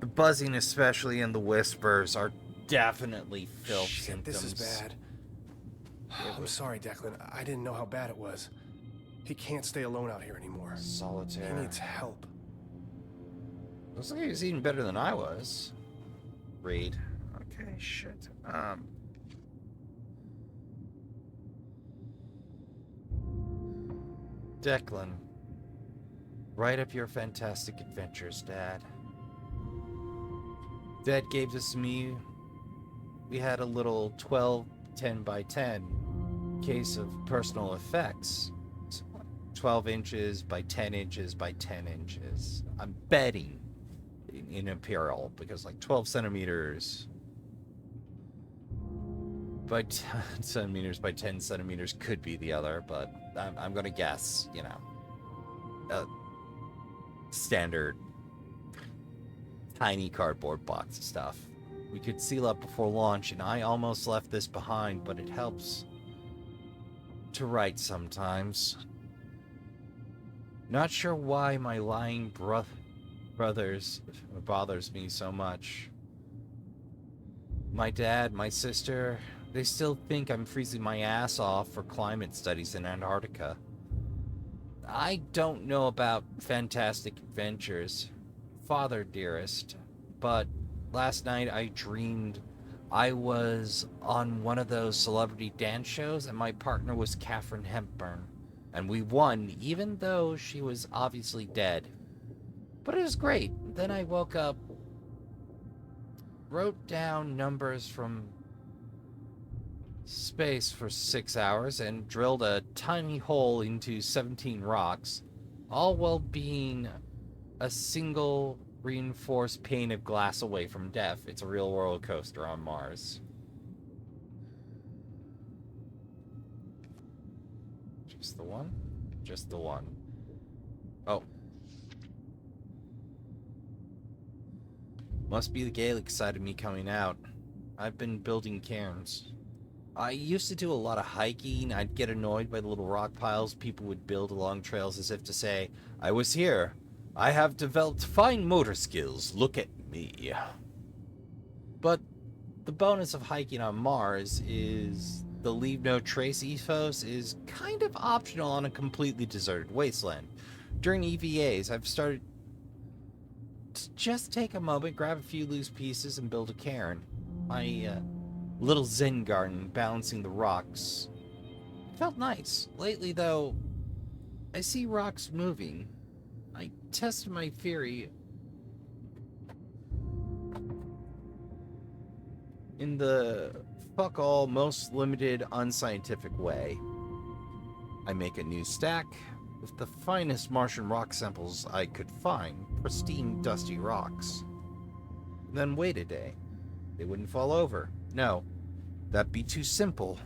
The buzzing especially and the whispers are definitely filth symptoms. This is bad. I'm sorry, Declan. I didn't know how bad it was. He can't stay alone out here anymore. Solitaire. He needs help. Looks like he's eating better than I was. Read. Okay, shit. Declan. Write up your fantastic adventures, Dad. Dad gave this to me. We had a little 12 10 by 10 case of personal effects. 12 inches by 10 inches by 10 inches. I'm betting in Imperial because like 12 centimeters by 10 centimeters by 10 centimeters could be the other, but I'm going to guess, you know, standard tiny cardboard box stuff. We could seal up before launch, and I almost left this behind, but it helps to write sometimes. Not sure why my lying brothers bothers me so much. My dad, my sister, they still think I'm freezing my ass off for climate studies in Antarctica. I don't know about fantastic adventures, Father dearest, but last night I dreamed I was on one of those celebrity dance shows and my partner was Katharine Hepburn. And we won, even though she was obviously dead. But it was great. Then I woke up, wrote down numbers from space for 6 hours, and drilled a tiny hole into 17 rocks, all while being a single reinforced pane of glass away from death. It's a real roller coaster on Mars. Just the one? Just the one. Oh. Must be the Gaelic side of me coming out. I've been building cairns. I used to do a lot of hiking. I'd get annoyed by the little rock piles people would build along trails as if to say, I was here. I have developed fine motor skills. Look at me. But the bonus of hiking on Mars is the leave no trace ethos is kind of optional on a completely deserted wasteland. During EVAs, I've started to just take a moment, grab a few loose pieces, and build a cairn. My little Zen garden balancing the rocks Felt nice. Lately, though, I see rocks moving. I tested my theory in the fuck all, most limited, unscientific way. I make a new stack with the finest Martian rock samples I could find, pristine, dusty rocks. Then wait a day. They wouldn't fall over. No, that'd be too simple.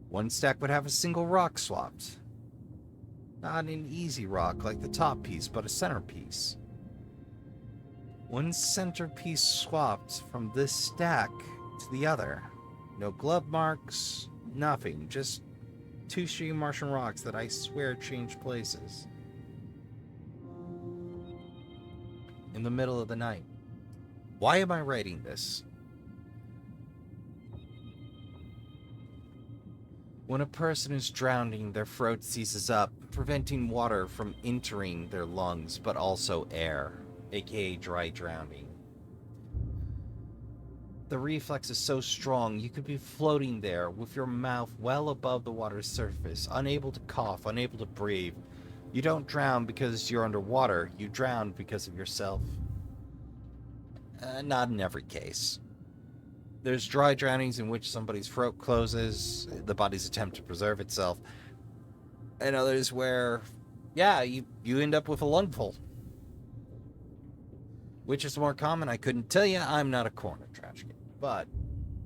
One stack would have a single rock swapped. Not an easy rock like the top piece, but a centerpiece. One centerpiece swapped from this stack to the other. No glove marks, nothing. Just two stream Martian rocks that I swear changed places. In the middle of the night. Why am I writing this? When a person is drowning, their throat seizes up, preventing water from entering their lungs, but also air, aka dry drowning. The reflex is so strong, you could be floating there with your mouth well above the water's surface, unable to cough, unable to breathe. You don't drown because you're underwater, you drown because of yourself. Not in every case. There's dry drownings in which somebody's throat closes, the body's attempt to preserve itself, and others where, yeah, you end up with a lungful. Which is more common, I couldn't tell you. I'm not a corner Trashkin. But,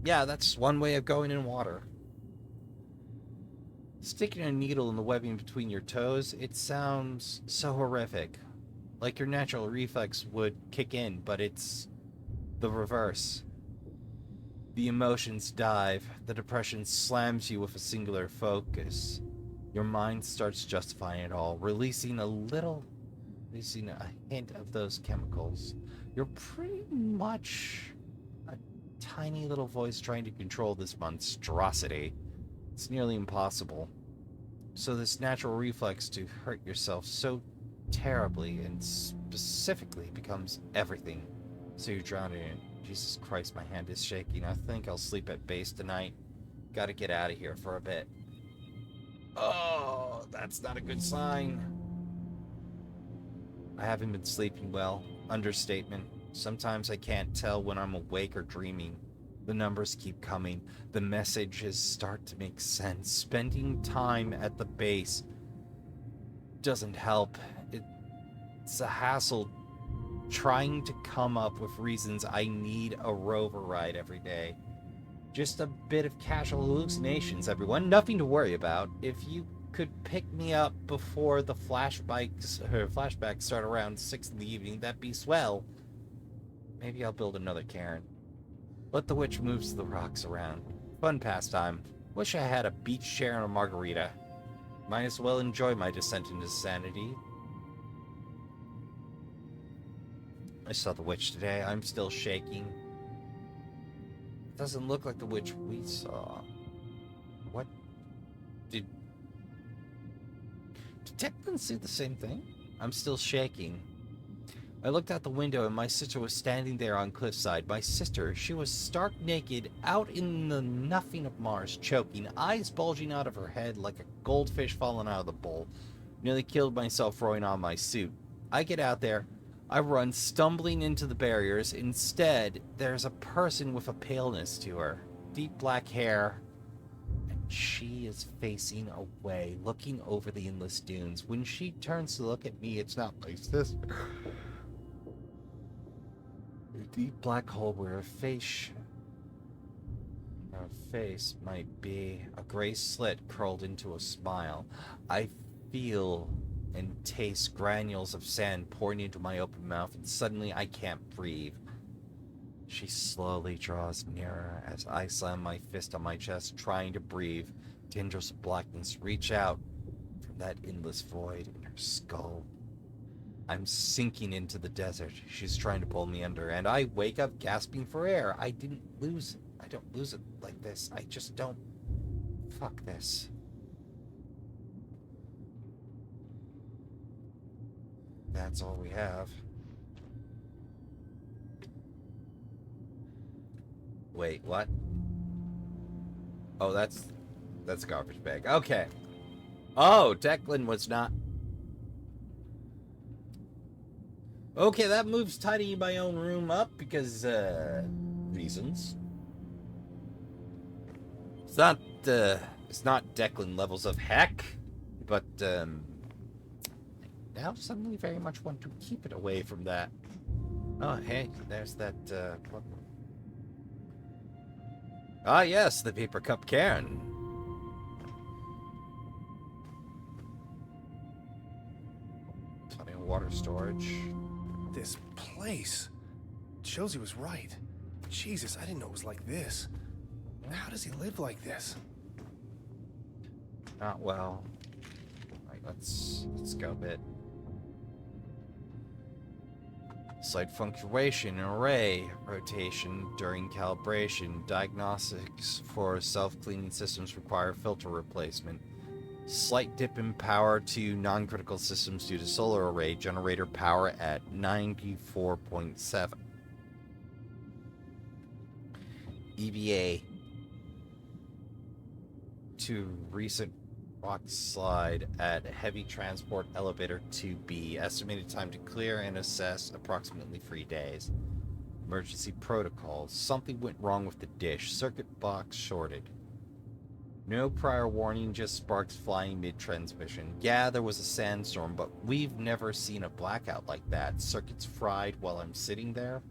yeah, that's one way of going in water. Sticking a needle in the webbing between your toes, it sounds so horrific. Like your natural reflex would kick in, but it's the reverse. The emotions dive, the depression slams you with a singular focus. Your mind starts justifying it all, releasing a hint of those chemicals. You're pretty much a tiny little voice trying to control this monstrosity. It's nearly impossible. So this natural reflex to hurt yourself so terribly and specifically becomes everything. So you drown in it. Jesus Christ, my hand is shaking. I think I'll sleep at base tonight. Gotta get out of here for a bit. Oh, that's not a good sign. I haven't been sleeping well. Understatement. Sometimes I can't tell when I'm awake or dreaming. The numbers keep coming. The messages start to make sense. Spending time at the base doesn't help. It's a hassle trying to come up with reasons I need a rover ride every day. Just a bit of casual hallucinations, everyone. Nothing to worry about. If you could pick me up before the flashbacks start around 6 in the evening, that'd be swell. Maybe I'll build another cairn. Let the witch moves the rocks around. Fun pastime. Wish I had a beach chair and a margarita. Might as well enjoy my descent into sanity. I saw the witch today. I'm still shaking. It doesn't look like the witch we saw. What? Did Declan see the same thing? I'm still shaking. I looked out the window and my sister was standing there on cliffside. My sister, she was stark naked, out in the nothing of Mars, choking, eyes bulging out of her head like a goldfish falling out of the bowl. Nearly killed myself throwing on my suit. I get out there. I run stumbling into the barriers. Instead, there's a person with a paleness to her. Deep black hair. And she is facing away, looking over the endless dunes. When she turns to look at me, it's not my sister. A deep black hole where her face might be a gray slit curled into a smile. I feel and taste granules of sand pouring into my open mouth, and suddenly I can't breathe. She slowly draws nearer as I slam my fist on my chest, trying to breathe. Tendrils of blackness reach out from that endless void in her skull. I'm sinking into the desert. She's trying to pull me under, and I wake up gasping for air. I don't lose it like this. I just don't. Fuck this. That's all we have. Wait, what? Oh, that's That's a garbage bag. Okay. Oh, Declan was not... Okay, that moves tidying my own room up because, reasons. It's not Declan levels of heck, but, now suddenly very much want to keep it away from that. Oh, hey, there's that, Ah, yes, the paper cup cairn. Plenty of water storage. This place. Josie was right. Jesus, I didn't know it was like this. How does he live like this? Not well. Right, let's go a bit. Slight fluctuation in array rotation during calibration. Diagnostics for self-cleaning systems require filter replacement. Slight dip in power to non-critical systems due to solar array generator power at 94.7. EVA to recent rock slide at heavy transport elevator 2B. Estimated time to clear and assess approximately 3 days. Emergency protocols. Something went wrong with the dish. Circuit box shorted. No prior warning, just sparks flying mid-transmission. Yeah, there was a sandstorm, but we've never seen a blackout like that. Circuits fried while I'm sitting there.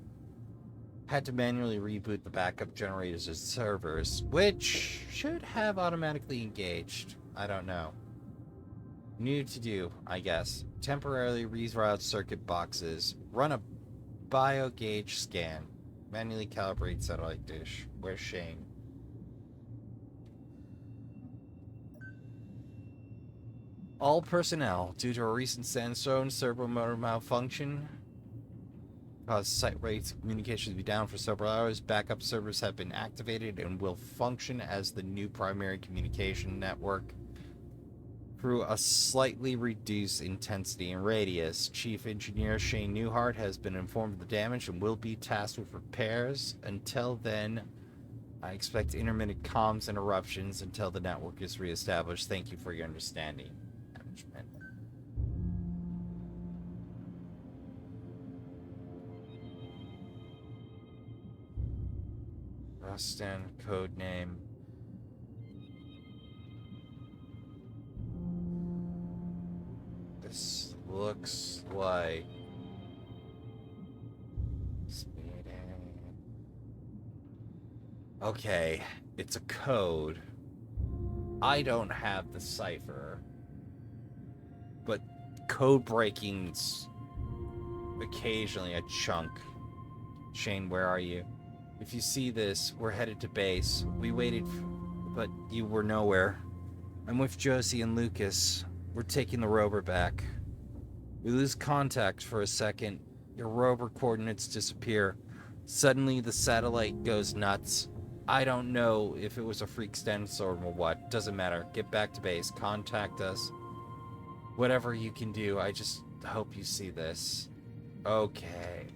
Had to manually reboot the backup generators and servers, which should have automatically engaged. I don't know. New to do, I guess. Temporarily reroute circuit boxes. Run a biogauge scan. Manually calibrate satellite dish. Where's Shane? All personnel, due to a recent sandstorm servo motor malfunction, caused site rates communication to be down for several hours. Backup servers have been activated and will function as the new primary communication network through a slightly reduced intensity and radius. Chief Engineer Shane Newhart has been informed of the damage and will be tasked with repairs. Until then, I expect intermittent comms interruptions until the network is reestablished. Thank you for your understanding. Management. Rustin, code name. This looks like okay, it's a code. I don't have the cipher, but code breaking's occasionally a chunk. Shane, where are you? If you see this, we're headed to base. We waited, but you were nowhere. I'm with Josie and Lucas. We're taking the rover back. We lose contact for a second. Your rover coordinates disappear. Suddenly, the satellite goes nuts. I don't know if it was a freak sandstorm or what. Doesn't matter. Get back to base. Contact us. Whatever you can do. I just hope you see this. Okay.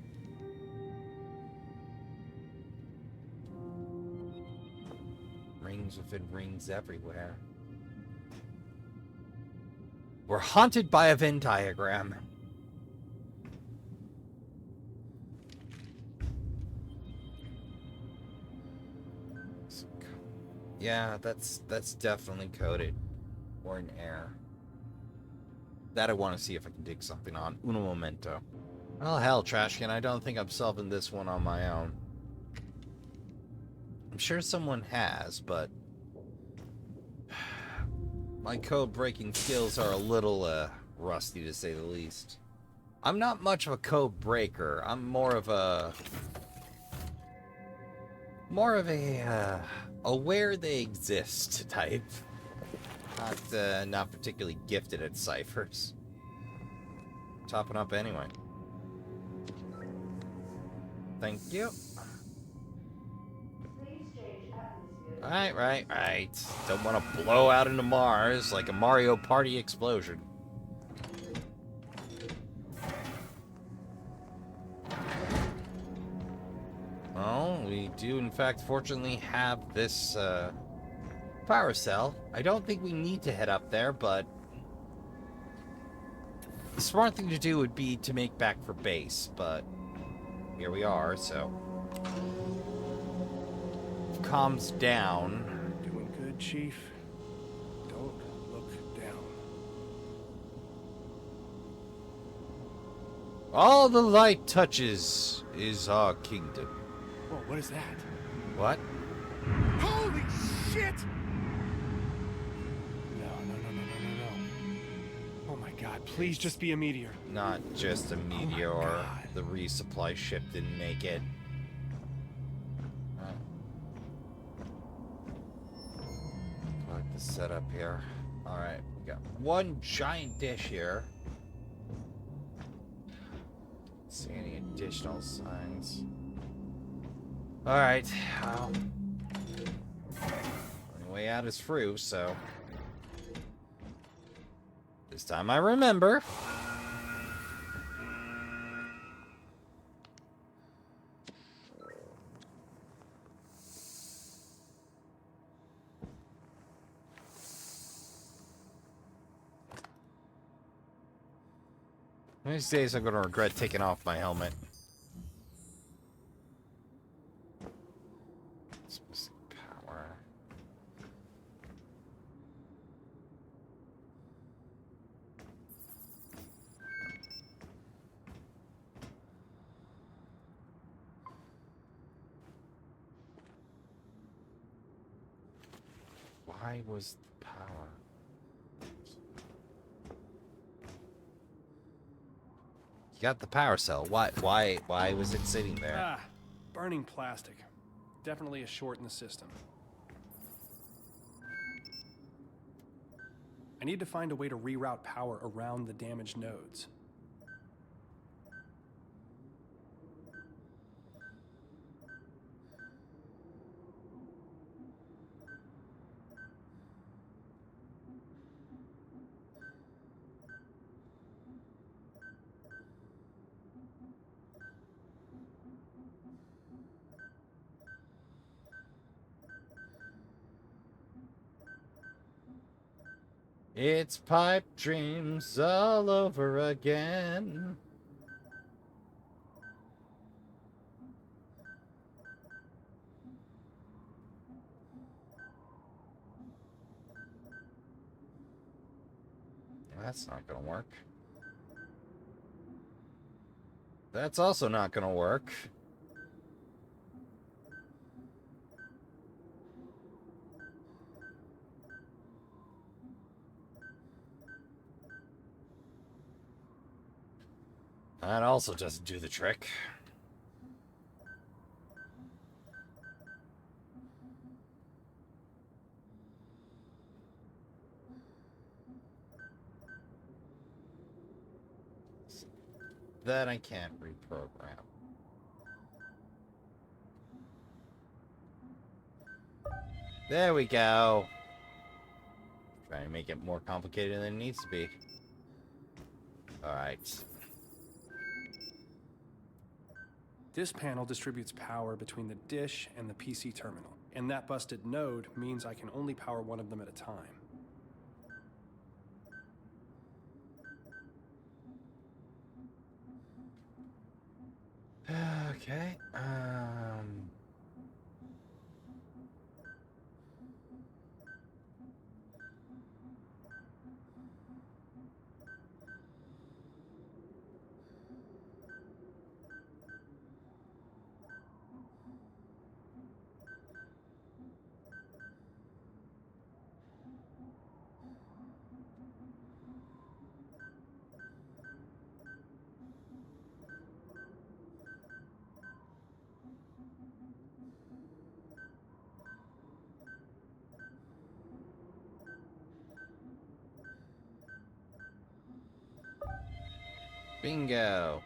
Rings within rings everywhere. We're haunted by a Venn diagram. Yeah, that's definitely coded. Or an error. That I want to see if I can dig something on. Uno momento. Well, hell, Trashkin, I don't think I'm solving this one on my own. I'm sure someone has, but my code-breaking skills are a little, rusty, to say the least. I'm not much of a code breaker. I'm more of a aware they exist type. Not particularly gifted at ciphers. Topping up anyway. Thank you. Right. Don't want to blow out into Mars like a Mario Party explosion. Well, we do in fact fortunately have this Power cell. I don't think we need to head up there, but the smart thing to do would be to make back for base, but here we are, so comms down. Doing good, Chief. Don't look down. All the light touches is our kingdom. Whoa, what is that? What? Holy shit! No. Oh my god, please just be a meteor. Not just a meteor. God. The resupply ship didn't make it. Like the setup here. Alright, we got one giant dish here. See any additional signs? Alright, well, only way out is through, so this time I remember. These days I'm gonna regret taking off my helmet. Specific power. Why was the power? You got the power cell. Why was it sitting there? Ah, burning plastic. Definitely a short in the system. I need to find a way to reroute power around the damaged nodes. It's pipe dreams all over again. That's not gonna work. That's also not gonna work. That also doesn't do the trick. That I can't reprogram. There we go. Trying to make it more complicated than it needs to be. Alright. This panel distributes power between the dish and the PC terminal, and that busted node means I can only power one of them at a time. Okay. Bingo.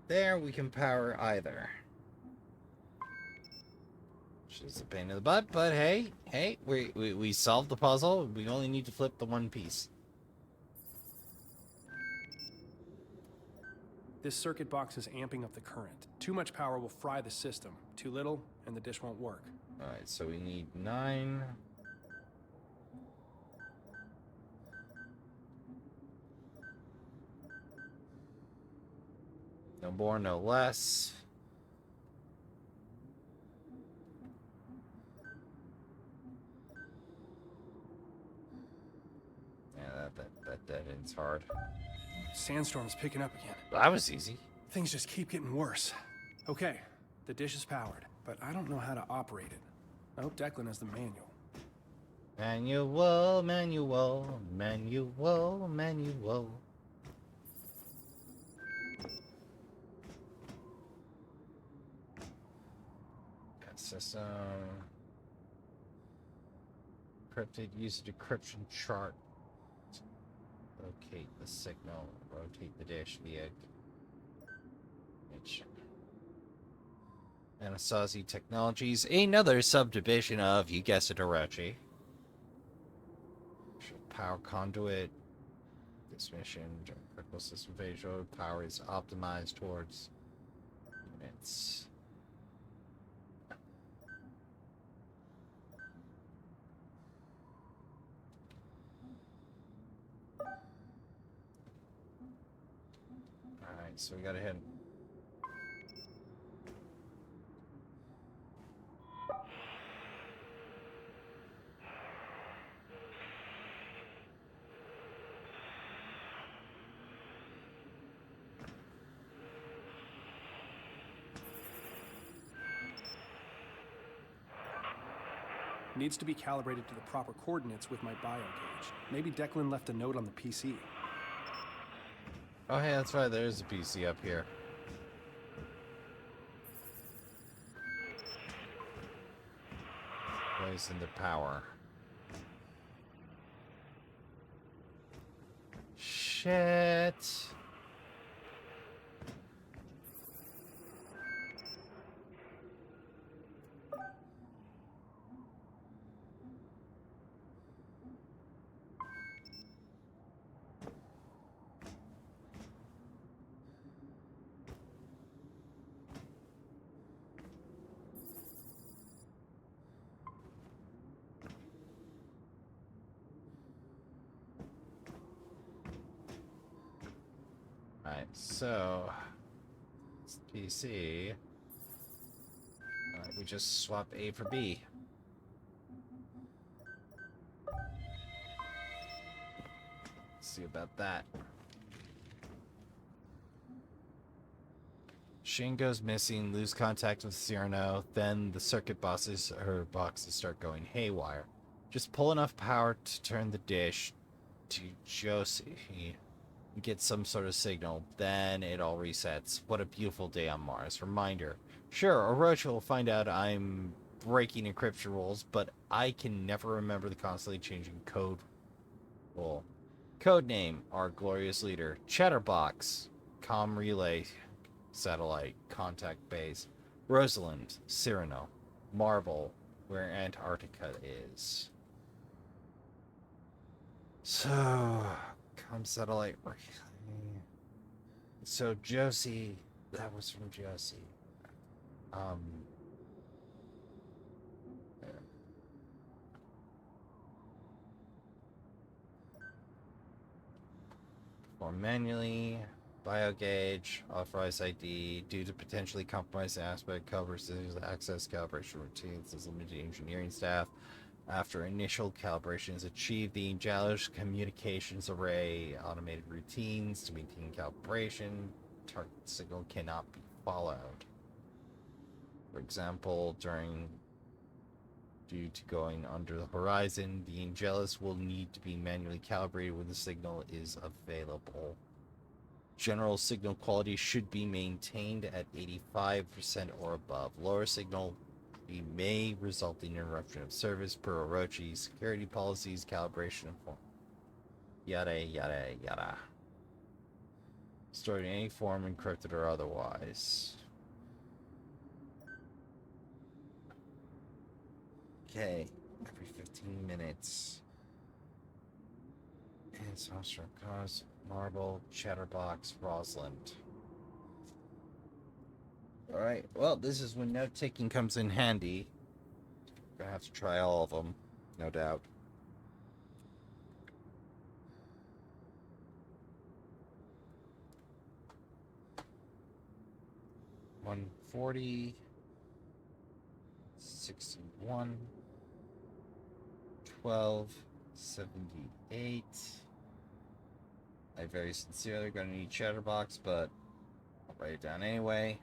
There we can power either. Which is a pain in the butt, but hey, we solved the puzzle. We only need to flip the one piece. This circuit box is amping up the current. Too much power will fry the system. Too little, and the dish won't work. Alright, so we need 9. No more, no less. Yeah, that end's hard. Sandstorm's picking up again. That was easy. Things just keep getting worse. Okay, the dish is powered, but I don't know how to operate it. I hope Declan has the manual. Manual, manual, manual, manual. System. Encrypted, use a decryption chart. Locate the signal. Rotate the dish via Anasazi Technologies, another subdivision of, you guessed it, Orochi. Power conduit. This mission, critical system facial power is optimized towards units. Alright, so we gotta hit. Needs to be calibrated to the proper coordinates with my bio gauge. Maybe Declan left a note on the PC. Oh, hey, that's right. There's a PC up here. Place into power. Shit. Alright, so it's PC. Alright, we just swap A for B. Let's see about that. Shane goes missing, lose contact with Cyrano, then the circuit boxes start going haywire. Just pull enough power to turn the dish to Josie. Get some sort of signal, then it all resets. What a beautiful day on Mars. Reminder. Sure, Orochi will find out I'm breaking encryption rules, but I can never remember the constantly changing code rule. Code name, our glorious leader. Chatterbox. Com relay. Satellite. Contact base. Rosalind. Cyrano. Marvel. Where Antarctica is. So... satellite. So Josie, that was from Josie. Or manually, biogauge, authorized ID, due to potentially compromised aspect coverage, access calibration routines, is limited engineering staff. After initial calibration is achieved, the Angelus communications array automated routines to maintain calibration. Target signal cannot be followed. For example, due to going under the horizon, the Angelus will need to be manually calibrated when the signal is available. General signal quality should be maintained at 85% or above. Lower signal may result in interruption of service per Orochi, security policies, calibration, and form. Yada, yada, yada. Stored in any form, encrypted or otherwise. Okay, every 15 minutes. And Monster Cause, Marble, Chatterbox, Rosalind. Alright, well, this is when note taking comes in handy. Gonna have to try all of them, no doubt. $140, 61, 12.78. I very sincerely gonna need Chatterbox, but I'll write it down anyway.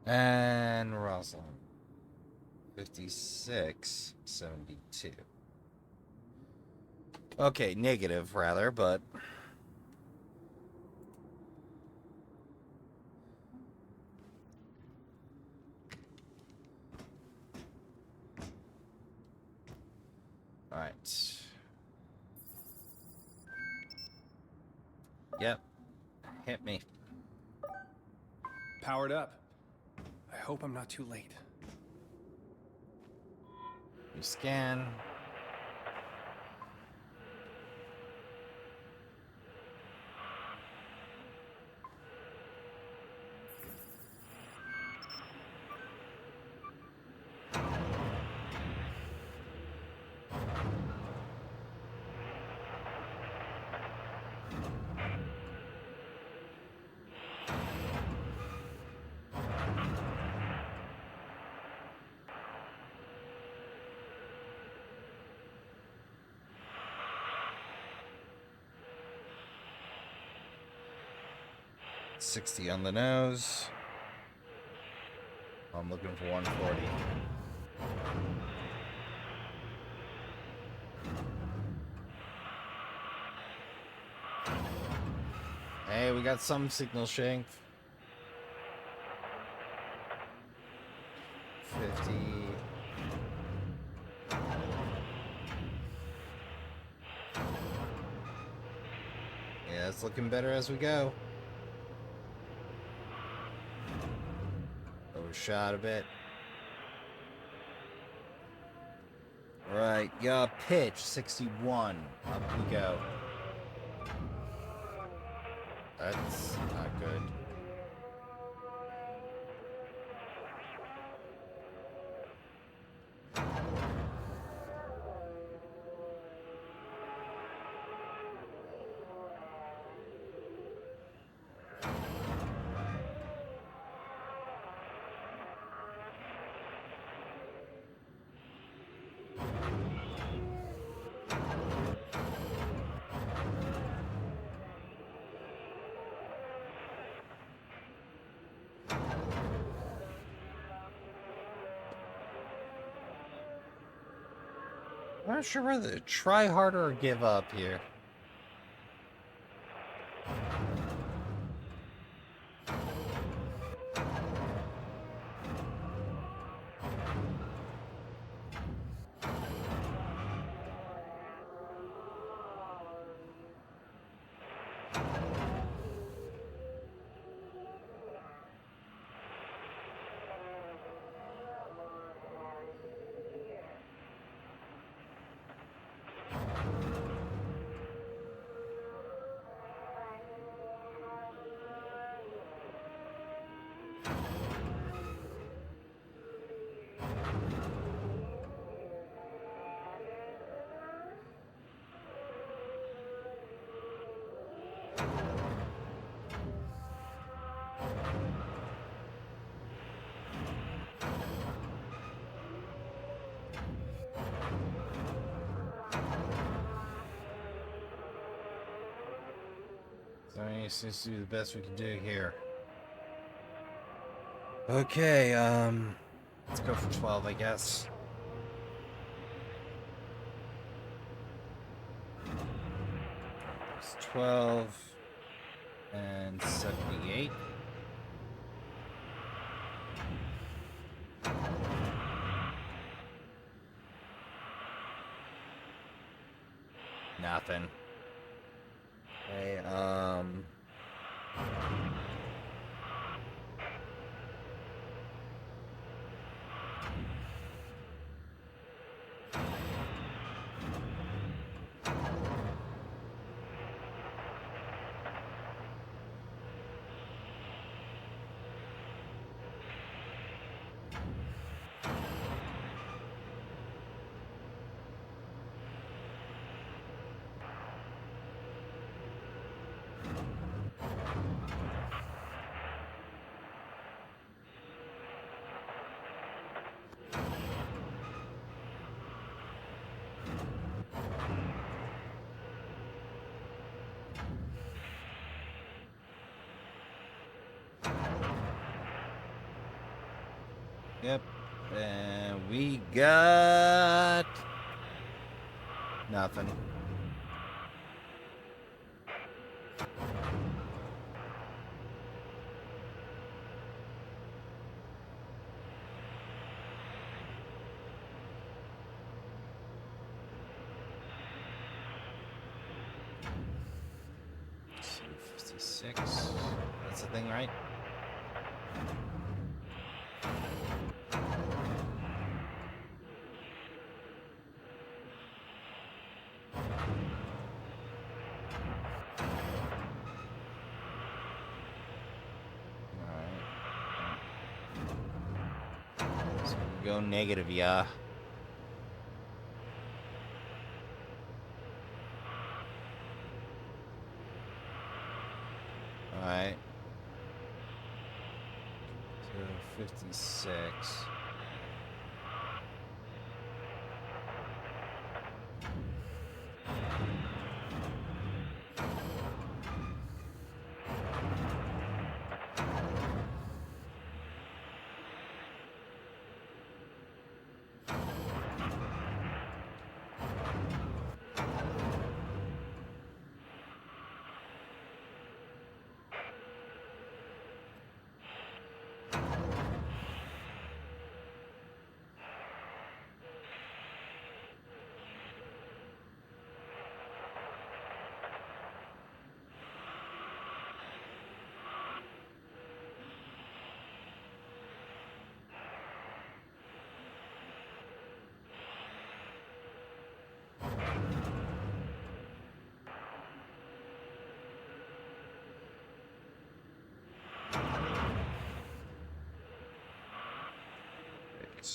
And Rosalind, 56.72. Okay, negative rather, but all right. Yep, hit me. Powered up. I hope I'm not too late. You scan. $60 on the nose. I'm looking for 140. Hey, we got some signal strength. 50. Yeah, it's looking better as we go. Overshot a bit. Right, yeah, pitch 61. Up we go. That's not good. I'm not sure whether to try harder or give up here. So let's do the best we can do here. Okay, let's go for 12, I guess. It's 12 and 78. Nothing. Okay, Yep. And we got nothing. C56. That's the thing, right? So we go negative, yeah. Alright. 56.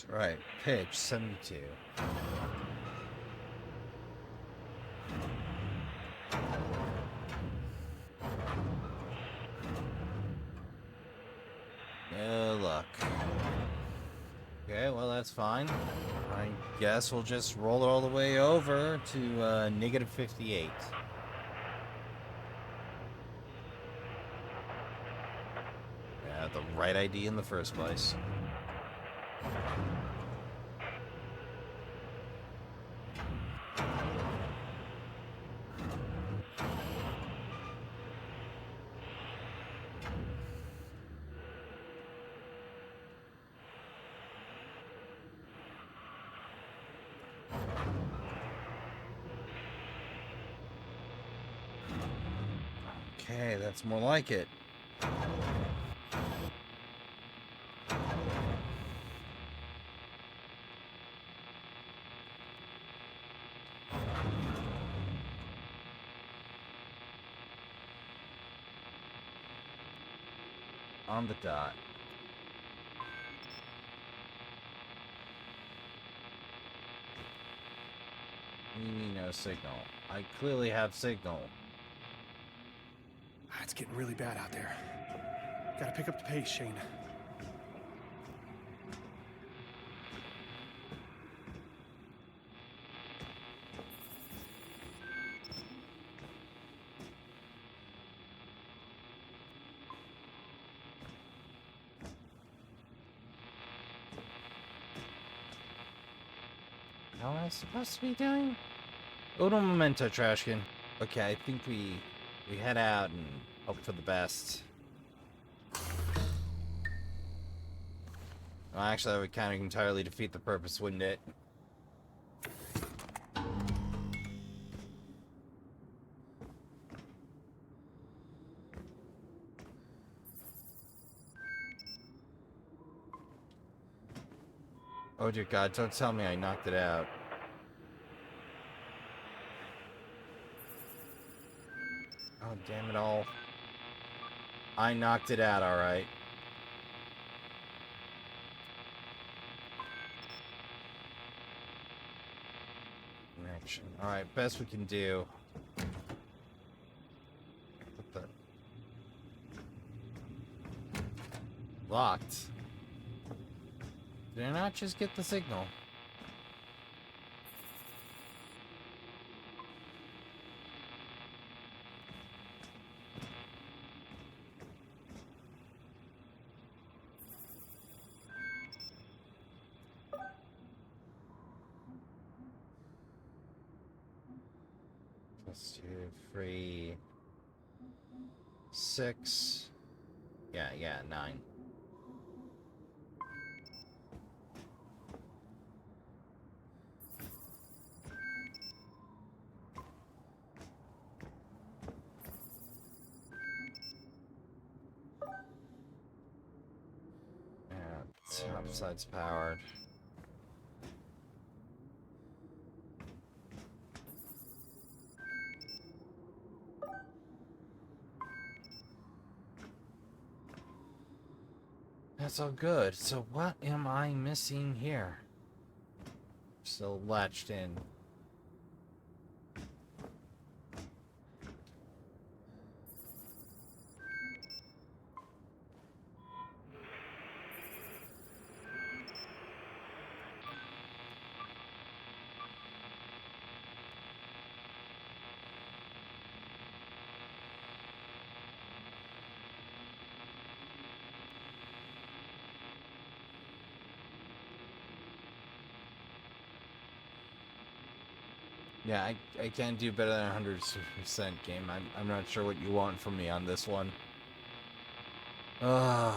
Right, pitch 72. No luck. Okay, well that's fine. I guess we'll just roll it all the way over to negative 58. Yeah, the right ID in the first place. Okay, that's more like it. On the dot. You mean no signal? I clearly have signal. It's getting really bad out there. Gotta pick up the pace, Shane. How am I supposed to be doing? Uno momento, Trashkin. Okay, I think we head out and hope for the best. Well, actually, that would kind of entirely defeat the purpose, wouldn't it? Oh dear God, don't tell me I knocked it out. Oh, damn it all. I knocked it out, alright. Connection. Alright, best we can do. What the? Locked. Did I not just get the signal? plus 2, 3, 6. Yeah, 9. Yeah, top side's powered. That's all good. So what am I missing here? Still latched in. Yeah, I can't do better than 100% game. I'm not sure what you want from me on this one. I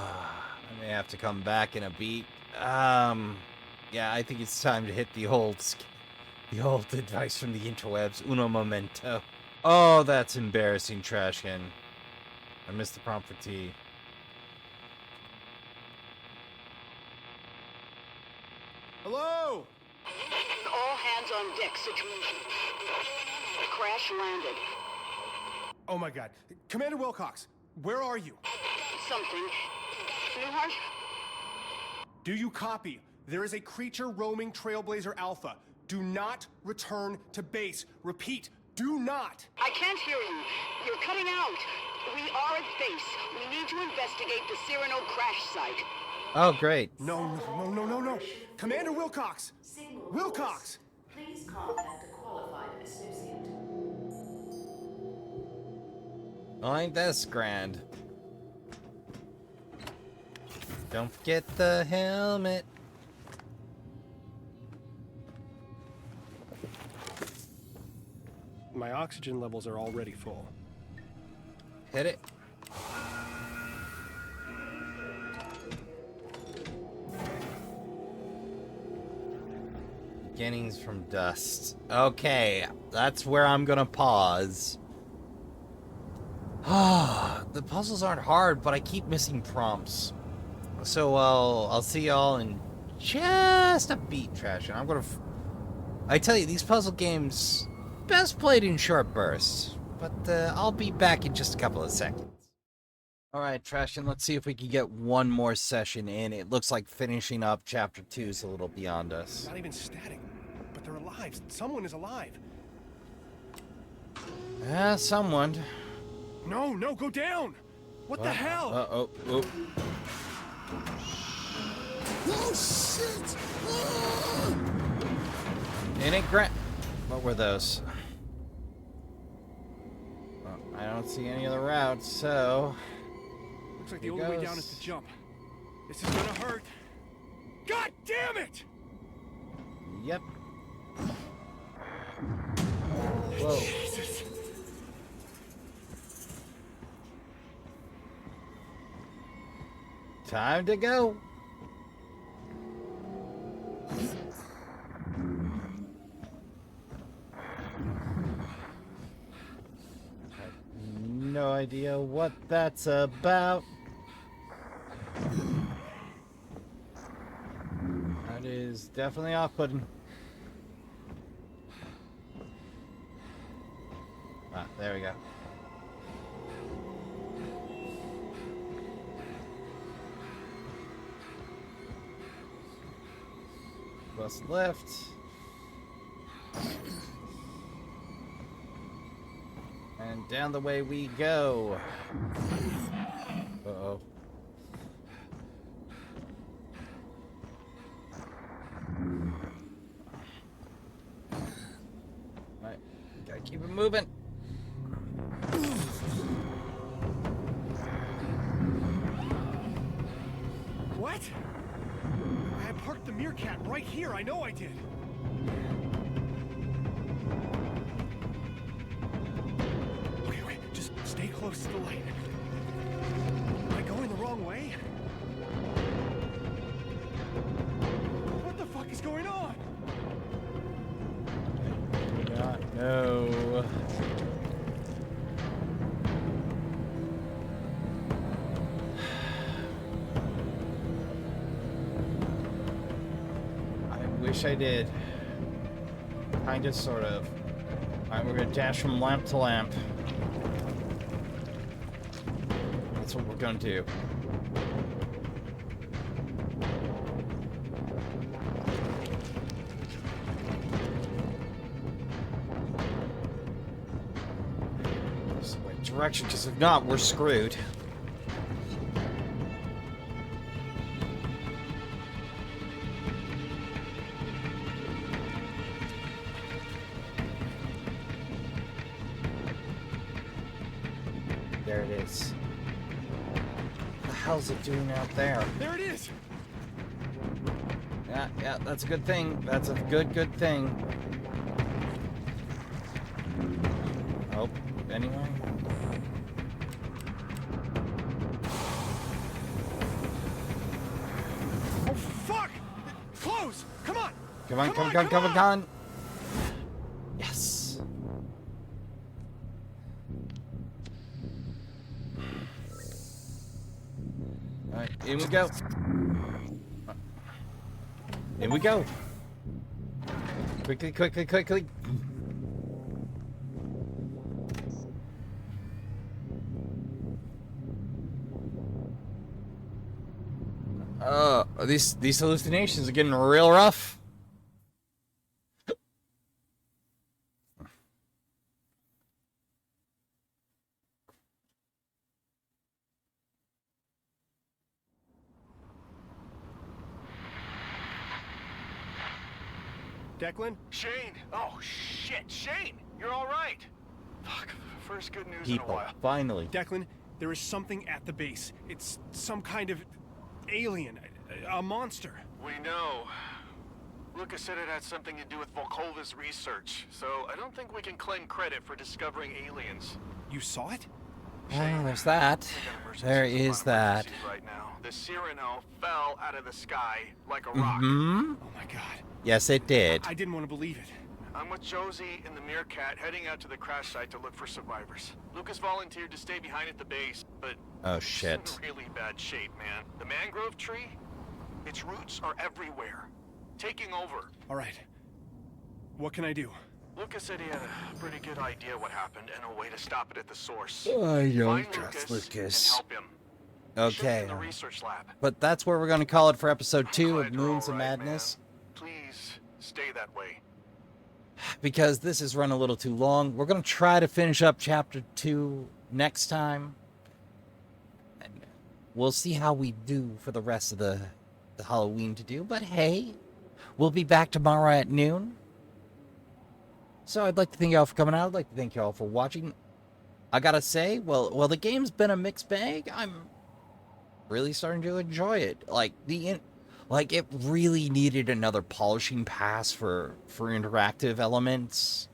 may have to come back in a beat. Yeah, I think it's time to hit the old advice from the interwebs. Uno momento. Oh, that's embarrassing, Trashkin. I missed the prompt for tea. Hello? All hands on deck situation. Crash landed. Oh my god. Commander Wilcox, where are you? Something. Newhart? Do you copy? There is a creature roaming Trailblazer Alpha. Do not return to base. Repeat, do not! I can't hear you. You're cutting out. We are at base. We need to investigate the Cyrano crash site. Oh, great. No. Commander Wilcox! Signal Wilcox! lost. Please contact a qualified associate. Oh, ain't this grand. Don't forget the helmet. My oxygen levels are already full. Hit it. Beginnings from dust. Okay, that's where I'm gonna pause. The puzzles aren't hard, but I keep missing prompts. So I'll see y'all in just a beat, Trash. And I tell you, these puzzle games best played in short bursts. But I'll be back in just a couple of seconds. All right, Trash, and let's see if we can get one more session in. It looks like finishing up Chapter 2 is a little beyond us. Not even static, but they're alive. Someone is alive. Someone. No, go down! What the hell? Oh. Oh shit! Ah! In it, Grant. What were those? Well, I don't see any other routes, so... Looks like the Here only way goes. down is to jump. This is gonna hurt. God damn it! Yep. Whoa. Jesus. Time to go. No idea what that's about. That is definitely off-putting. Ah, there we go. Bus left. And down the way we go. Uh-oh. Right, gotta keep it moving. What? I parked the Meerkat right here. I know I did. close to the light. Am I going the wrong way? What the fuck is going on? I do not know. I wish I did. Kinda, sort of. Alright, we're gonna dash from lamp to lamp. That's what we're gonna do. This is the right direction, because if not, we're screwed. There it is. What the hell's it doing out there? There it is! Yeah, that's a good thing. That's a good thing. Oh, anyway. Oh, fuck! Close! Come on! Come on. Yes. Alright, in we go. In we go. Quickly. These hallucinations are getting real rough. Declan? Shane! Oh, shit! Shane! You're all right! Fuck, first good news in a People, while. finally. Declan, there is something at the base. It's some kind of alien, a monster. We know. Lucas said it had something to do with Volkova's research, so I don't think we can claim credit for discovering aliens. You saw it? Oh, there's that. There is that. Right now. The Cyrano fell out of the sky like a rock. Hmm? Oh my god. Yes, it did. I didn't want to believe it. I'm with Josie and the Meerkat heading out to the crash site to look for survivors. Lucas volunteered to stay behind at the base, but Oh, shit. it's in really bad shape, man. The mangrove tree, its roots are everywhere, taking over. All right. What can I do? Lucas said he had a pretty good idea what happened and a way to stop it at the source. I don't Find trust Lucas Lucas. and help him. Ship Okay. him to the research lab. But that's where we're going to call it for episode 2 Glad of you're Moons all and right, Madness. man. Please stay that way. Because this has run a little too long. We're going to try to finish up chapter 2 next time. And we'll see how we do for the rest of the Halloween to do. But hey, we'll be back tomorrow at noon. So I'd like to thank y'all for coming out. I'd like to thank y'all for watching. I gotta say, well, the game's been a mixed bag. I'm really starting to enjoy it. Like it really needed another polishing pass for interactive elements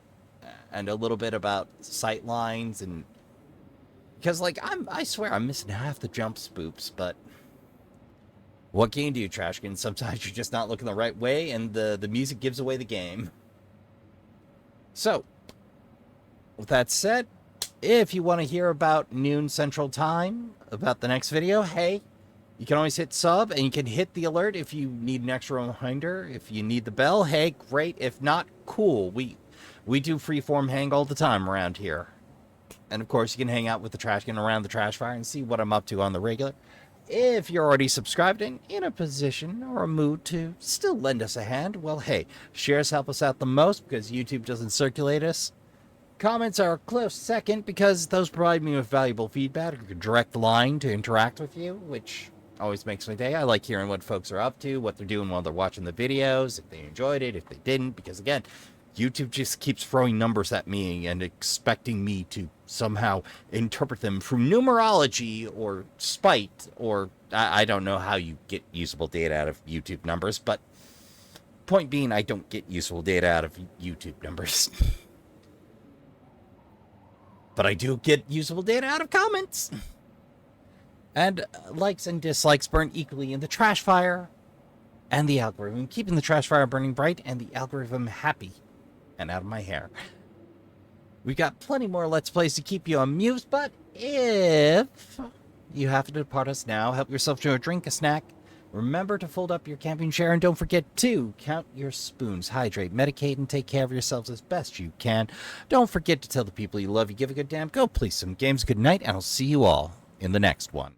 and a little bit about sight lines, and because like I swear I'm missing half the jump spoops, but what can you do, Trashkin? Sometimes you're just not looking the right way and the music gives away the game. So, with that said, if you want to hear about noon Central Time, about the next video, hey, you can always hit sub, and you can hit the alert if you need an extra reminder. If you need the bell, hey, great. If not, cool. We do freeform hang all the time around here. And, of course, you can hang out with the Trashkin around the trash fire and see what I'm up to on the regular. If you're already subscribed and in a position or a mood to still lend us a hand, well, hey, shares help us out the most because YouTube doesn't circulate us. Comments are a close second because those provide me with valuable feedback, a direct line to interact with you, which always makes my day. I like hearing what folks are up to, what they're doing while they're watching the videos, if they enjoyed it, if they didn't, because again, YouTube just keeps throwing numbers at me and expecting me to somehow interpret them through numerology or spite, or I don't know how you get usable data out of YouTube numbers, but point being, I don't get useful data out of YouTube numbers. But I do get usable data out of comments. And likes and dislikes burn equally in the trash fire and the algorithm, keeping the trash fire burning bright and the algorithm happy and out of my hair. We've got plenty more Let's Plays to keep you amused, but if you have to depart us now, help yourself to a drink, a snack. Remember to fold up your camping chair, and don't forget to count your spoons, hydrate, medicate, and take care of yourselves as best you can. Don't forget to tell the people you love you give a good damn. Go play some games. Good night, and I'll see you all in the next one.